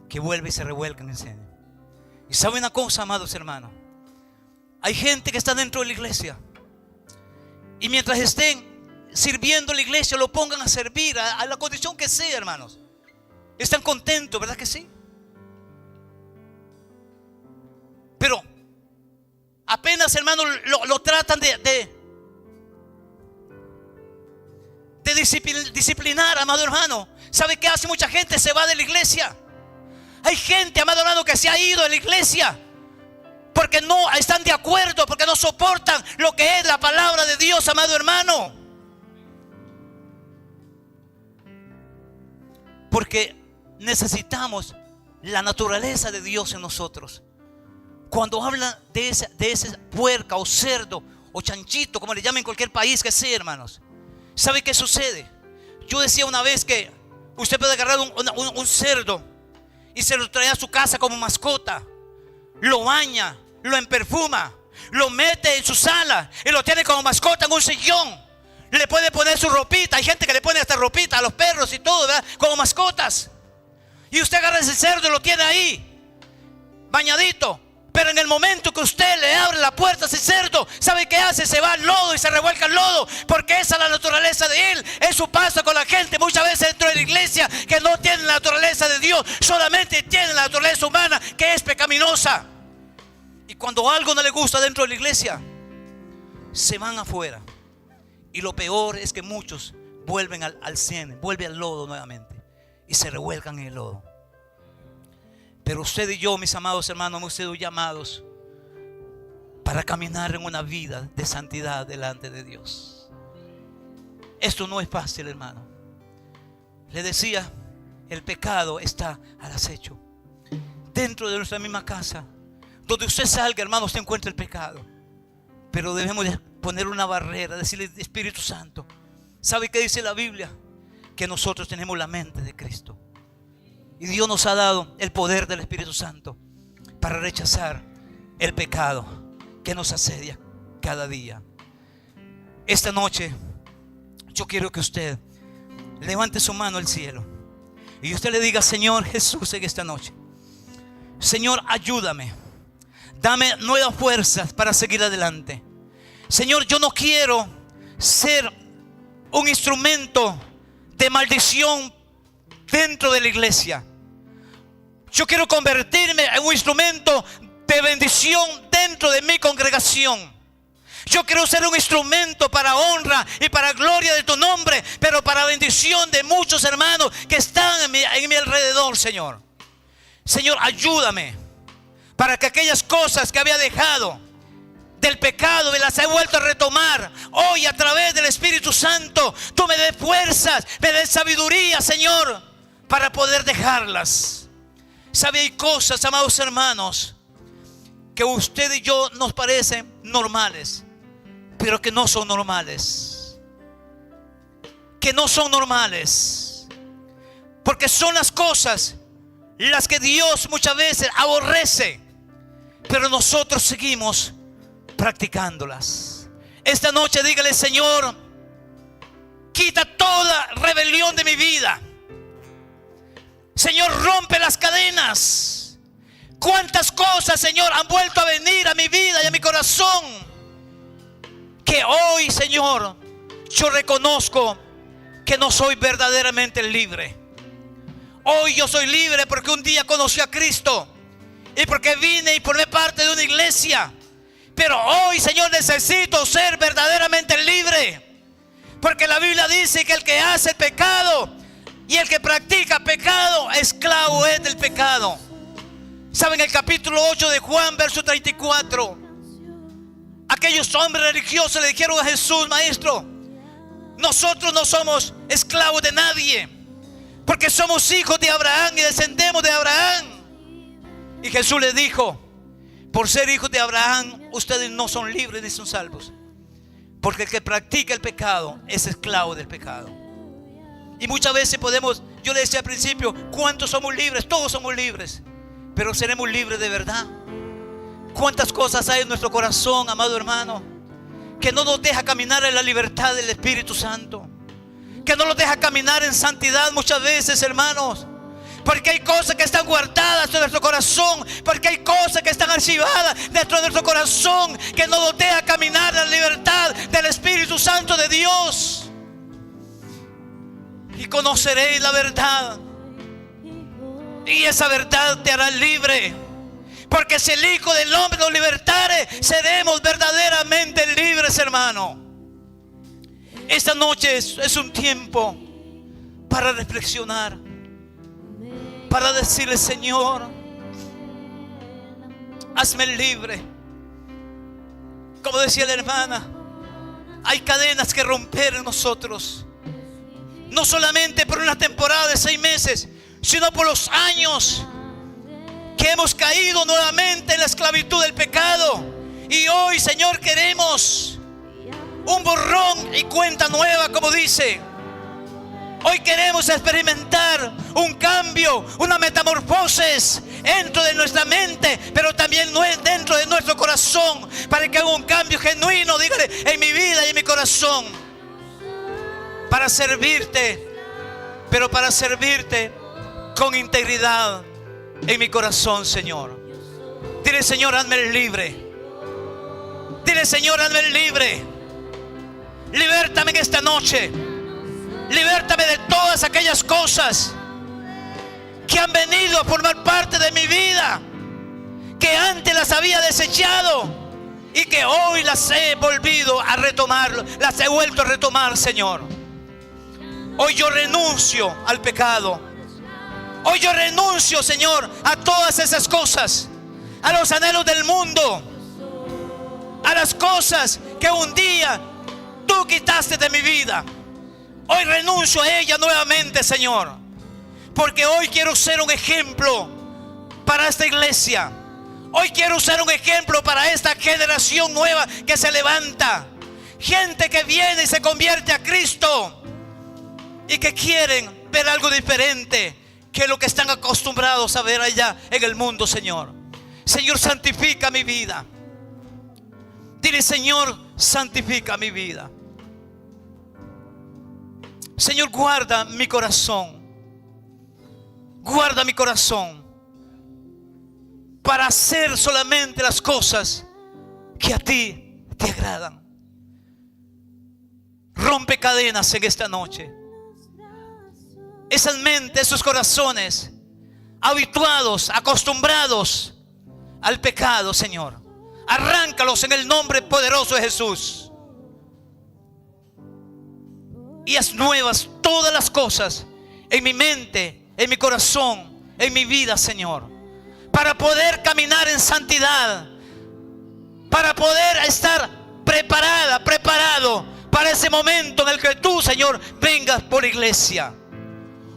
que vuelve y se revuelca en el seno. Y sabe una cosa, amados hermanos, hay gente que está dentro de la iglesia y mientras estén sirviendo la iglesia, lo pongan a servir a la condición que sea, hermanos, están contentos, ¿verdad que sí? Pero apenas, hermanos, lo tratan de disciplinar, amado hermano. ¿Sabe qué hace mucha gente? Se va de la iglesia. Hay gente, amado hermano, que se ha ido de la iglesia porque no están de acuerdo, porque no soportan lo que es la palabra de Dios, amado hermano. Porque necesitamos la naturaleza de Dios en nosotros. Cuando hablan de ese puerca o cerdo o chanchito, como le llaman en cualquier país que sea, hermanos, ¿sabe qué sucede? Yo decía una vez que usted puede agarrar un cerdo y se lo trae a su casa como mascota, lo baña, lo emperfuma, lo mete en su sala y lo tiene como mascota en un sillón. Le puede poner su ropita. Hay gente que le pone hasta ropita a los perros y todo, ¿verdad? Como mascotas. Y usted agarra ese cerdo y lo tiene ahí, bañadito. Pero en el momento que usted le abre la puerta a ese cerdo, ¿sabe qué hace? Se va al lodo y se revuelca al lodo, porque esa es la naturaleza de él. Eso pasa con la gente muchas veces dentro de la iglesia, que no tienen la naturaleza de Dios, solamente tienen la naturaleza humana, que es pecaminosa. Y cuando algo no le gusta dentro de la iglesia, se van afuera. Y lo peor es que muchos vuelven al cieno, vuelven al lodo nuevamente y se revuelcan en el lodo. Pero usted y yo, mis amados hermanos, hemos sido llamados para caminar en una vida de santidad delante de Dios. Esto no es fácil, hermano. Le decía, el pecado está al acecho. Dentro de nuestra misma casa, donde usted salga, hermano, se encuentra el pecado. Pero debemos de poner una barrera, decirle, Espíritu Santo, ¿sabe qué dice la Biblia? Que nosotros tenemos la mente de Cristo. Y Dios nos ha dado el poder del Espíritu Santo para rechazar el pecado que nos asedia cada día. Esta noche yo quiero que usted levante su mano al cielo y usted le diga, Señor Jesús, en esta noche, Señor, ayúdame, dame nuevas fuerzas para seguir adelante. Señor, yo no quiero ser un instrumento de maldición dentro de la iglesia. Yo quiero convertirme en un instrumento de bendición dentro de mi congregación. Yo quiero ser un instrumento para honra y para gloria de tu nombre, pero para bendición de muchos hermanos que están en mi alrededor, Señor. Señor, ayúdame para que aquellas cosas que había dejado del pecado me las he vuelto a retomar. Hoy, a través del Espíritu Santo, tú me des fuerzas, me des sabiduría, Señor, para poder dejarlas. ¿Sabe? Hay cosas, amados hermanos, que usted y yo nos parecen normales, pero que no son normales. Que no son normales. Porque son las cosas las que Dios muchas veces aborrece, pero nosotros seguimos practicándolas. Esta noche dígale, Señor, quita toda rebelión de mi vida. Señor, rompe las cadenas. ¿Cuántas cosas, Señor, han vuelto a venir a mi vida y a mi corazón? Que hoy, Señor, yo reconozco que no soy verdaderamente libre. Hoy yo soy libre porque un día conocí a Cristo y porque vine y formé parte de una iglesia. Pero hoy, Señor, necesito ser verdaderamente libre, porque la Biblia dice que el que hace pecado y el que practica pecado, esclavo es del pecado. ¿Saben? El capítulo 8 de Juan, verso 34, aquellos hombres religiosos le dijeron a Jesús, Maestro, nosotros no somos esclavos de nadie, porque somos hijos de Abraham y descendemos de Abraham. Y Jesús les dijo, por ser hijos de Abraham, ustedes no son libres ni son salvos, porque el que practica el pecado es esclavo del pecado. Y muchas veces yo le decía al principio, ¿cuántos somos libres? Todos somos libres, pero seremos libres de verdad. Cuántas cosas hay en nuestro corazón, amado hermano, que no nos deja caminar en la libertad del Espíritu Santo, que no nos deja caminar en santidad muchas veces, hermanos. Porque hay cosas que están guardadas en nuestro corazón, porque hay cosas que están archivadas dentro de nuestro corazón, que no nos deja caminar en la libertad del Espíritu Santo de Dios. Y conoceréis la verdad, y esa verdad te hará libre. Porque si el Hijo del Hombre nos libertare, seremos verdaderamente libres, hermano. Esta noche es un tiempo para reflexionar, para decirle: Señor, hazme libre. Como decía la hermana, hay cadenas que romper en nosotros, no solamente por una temporada de 6 meses, sino por los años que hemos caído nuevamente en la esclavitud del pecado. Y hoy, Señor, queremos un borrón y cuenta nueva, como dice. Hoy queremos experimentar un cambio, una metamorfosis dentro de nuestra mente, pero también dentro de nuestro corazón, para que haga un cambio genuino, dígale, en mi vida y en mi corazón, para servirte, pero para servirte con integridad en mi corazón, Señor. Dile: Señor, hazme libre. Dile: Señor, hazme libre. Libértame en esta noche. Libértame de todas aquellas cosas que han venido a formar parte de mi vida, que antes las había desechado y que hoy las he volvido a retomar, las he vuelto a retomar, Señor. Hoy yo renuncio al pecado. Hoy yo renuncio, Señor, a todas esas cosas, a los anhelos del mundo, a las cosas que un día tú quitaste de mi vida. Hoy renuncio a ella nuevamente, Señor, porque hoy quiero ser un ejemplo para esta iglesia. Hoy quiero ser un ejemplo para esta generación nueva que se levanta. Gente que viene y se convierte a Cristo y que quieren ver algo diferente que lo que están acostumbrados a ver allá en el mundo, Señor. Señor, santifica mi vida. Dile: Señor, santifica mi vida. Señor, guarda mi corazón. Guarda mi corazón para hacer solamente las cosas que a ti te agradan. Rompe cadenas en esta noche. Esas mentes, esos corazones habituados, acostumbrados al pecado, Señor, arráncalos en el nombre poderoso de Jesús. Y haz nuevas todas las cosas en mi mente, en mi corazón, en mi vida, Señor, para poder caminar en santidad, para poder estar preparado para ese momento en el que tú, Señor, vengas por iglesia.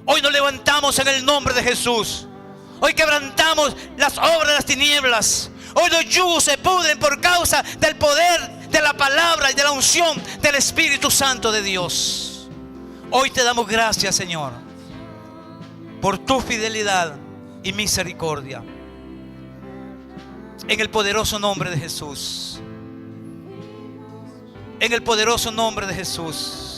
Hoy nos levantamos en el nombre de Jesús. Hoy quebrantamos las obras de las tinieblas. Hoy los yugos se pudren por causa del poder de la palabra y de la unción del Espíritu Santo de Dios. Hoy te damos gracias, Señor, por tu fidelidad y misericordia. En el poderoso nombre de Jesús. En el poderoso nombre de Jesús.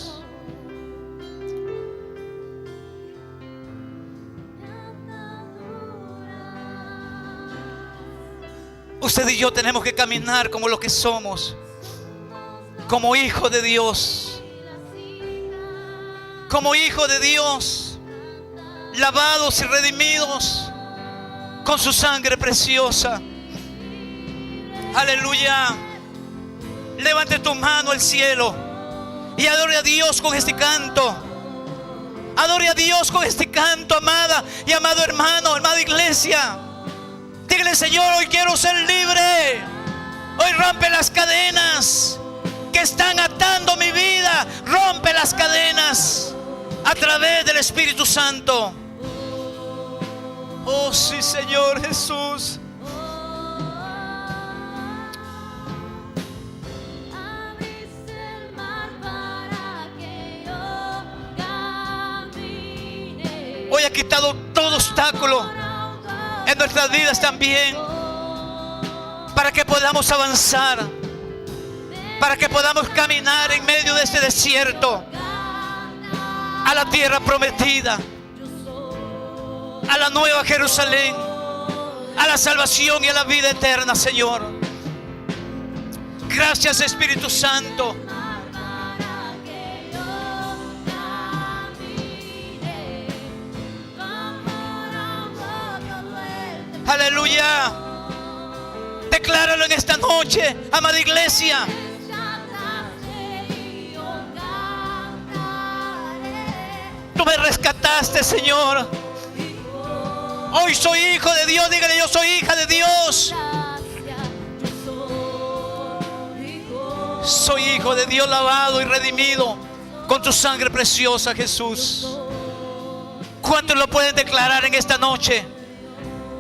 Usted y yo tenemos que caminar como lo que somos, como hijos de Dios, como hijos de Dios, lavados y redimidos con su sangre preciosa. Aleluya. Levante tu mano al cielo y adore a Dios con este canto. Adore a Dios con este canto, amada y amado hermano, amada iglesia. Dígale: Señor, hoy quiero ser libre. Hoy rompe las cadenas que están atando mi vida. Rompe las cadenas a través del Espíritu Santo. Oh sí, Señor Jesús. Hoy ha quitado todo obstáculo en nuestras vidas también. para que podamos avanzar, para que podamos caminar en medio de este desierto a la tierra prometida, a la nueva Jerusalén, a la salvación y a la vida eterna, Señor. Gracias, Espíritu Santo. Aleluya. Decláralo en esta noche, amada iglesia. Tú me rescataste, Señor. Hoy soy hijo de Dios. Dígale: yo soy hija de Dios. Soy hijo de Dios, lavado y redimido con tu sangre preciosa, Jesús. ¿Cuántos lo pueden declarar en esta noche?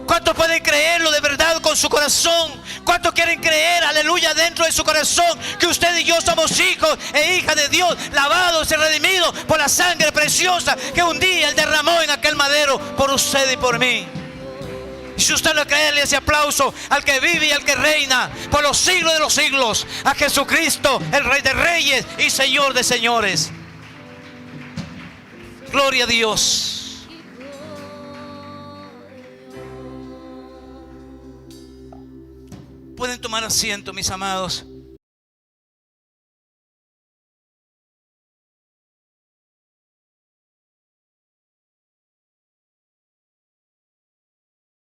¿Cuántos pueden creerlo de verdad con su corazón? ¿Cuántos quieren creer, aleluya, dentro de su corazón, que usted y yo somos hijos e hijas de Dios, lavados y redimidos por la sangre preciosa que un día Él derramó en aquel madero por usted y por mí? Y si usted lo cree, le hace aplauso al que vive y al que reina por los siglos de los siglos, a Jesucristo, el Rey de Reyes y Señor de Señores. Gloria a Dios. Pueden tomar asiento, mis amados.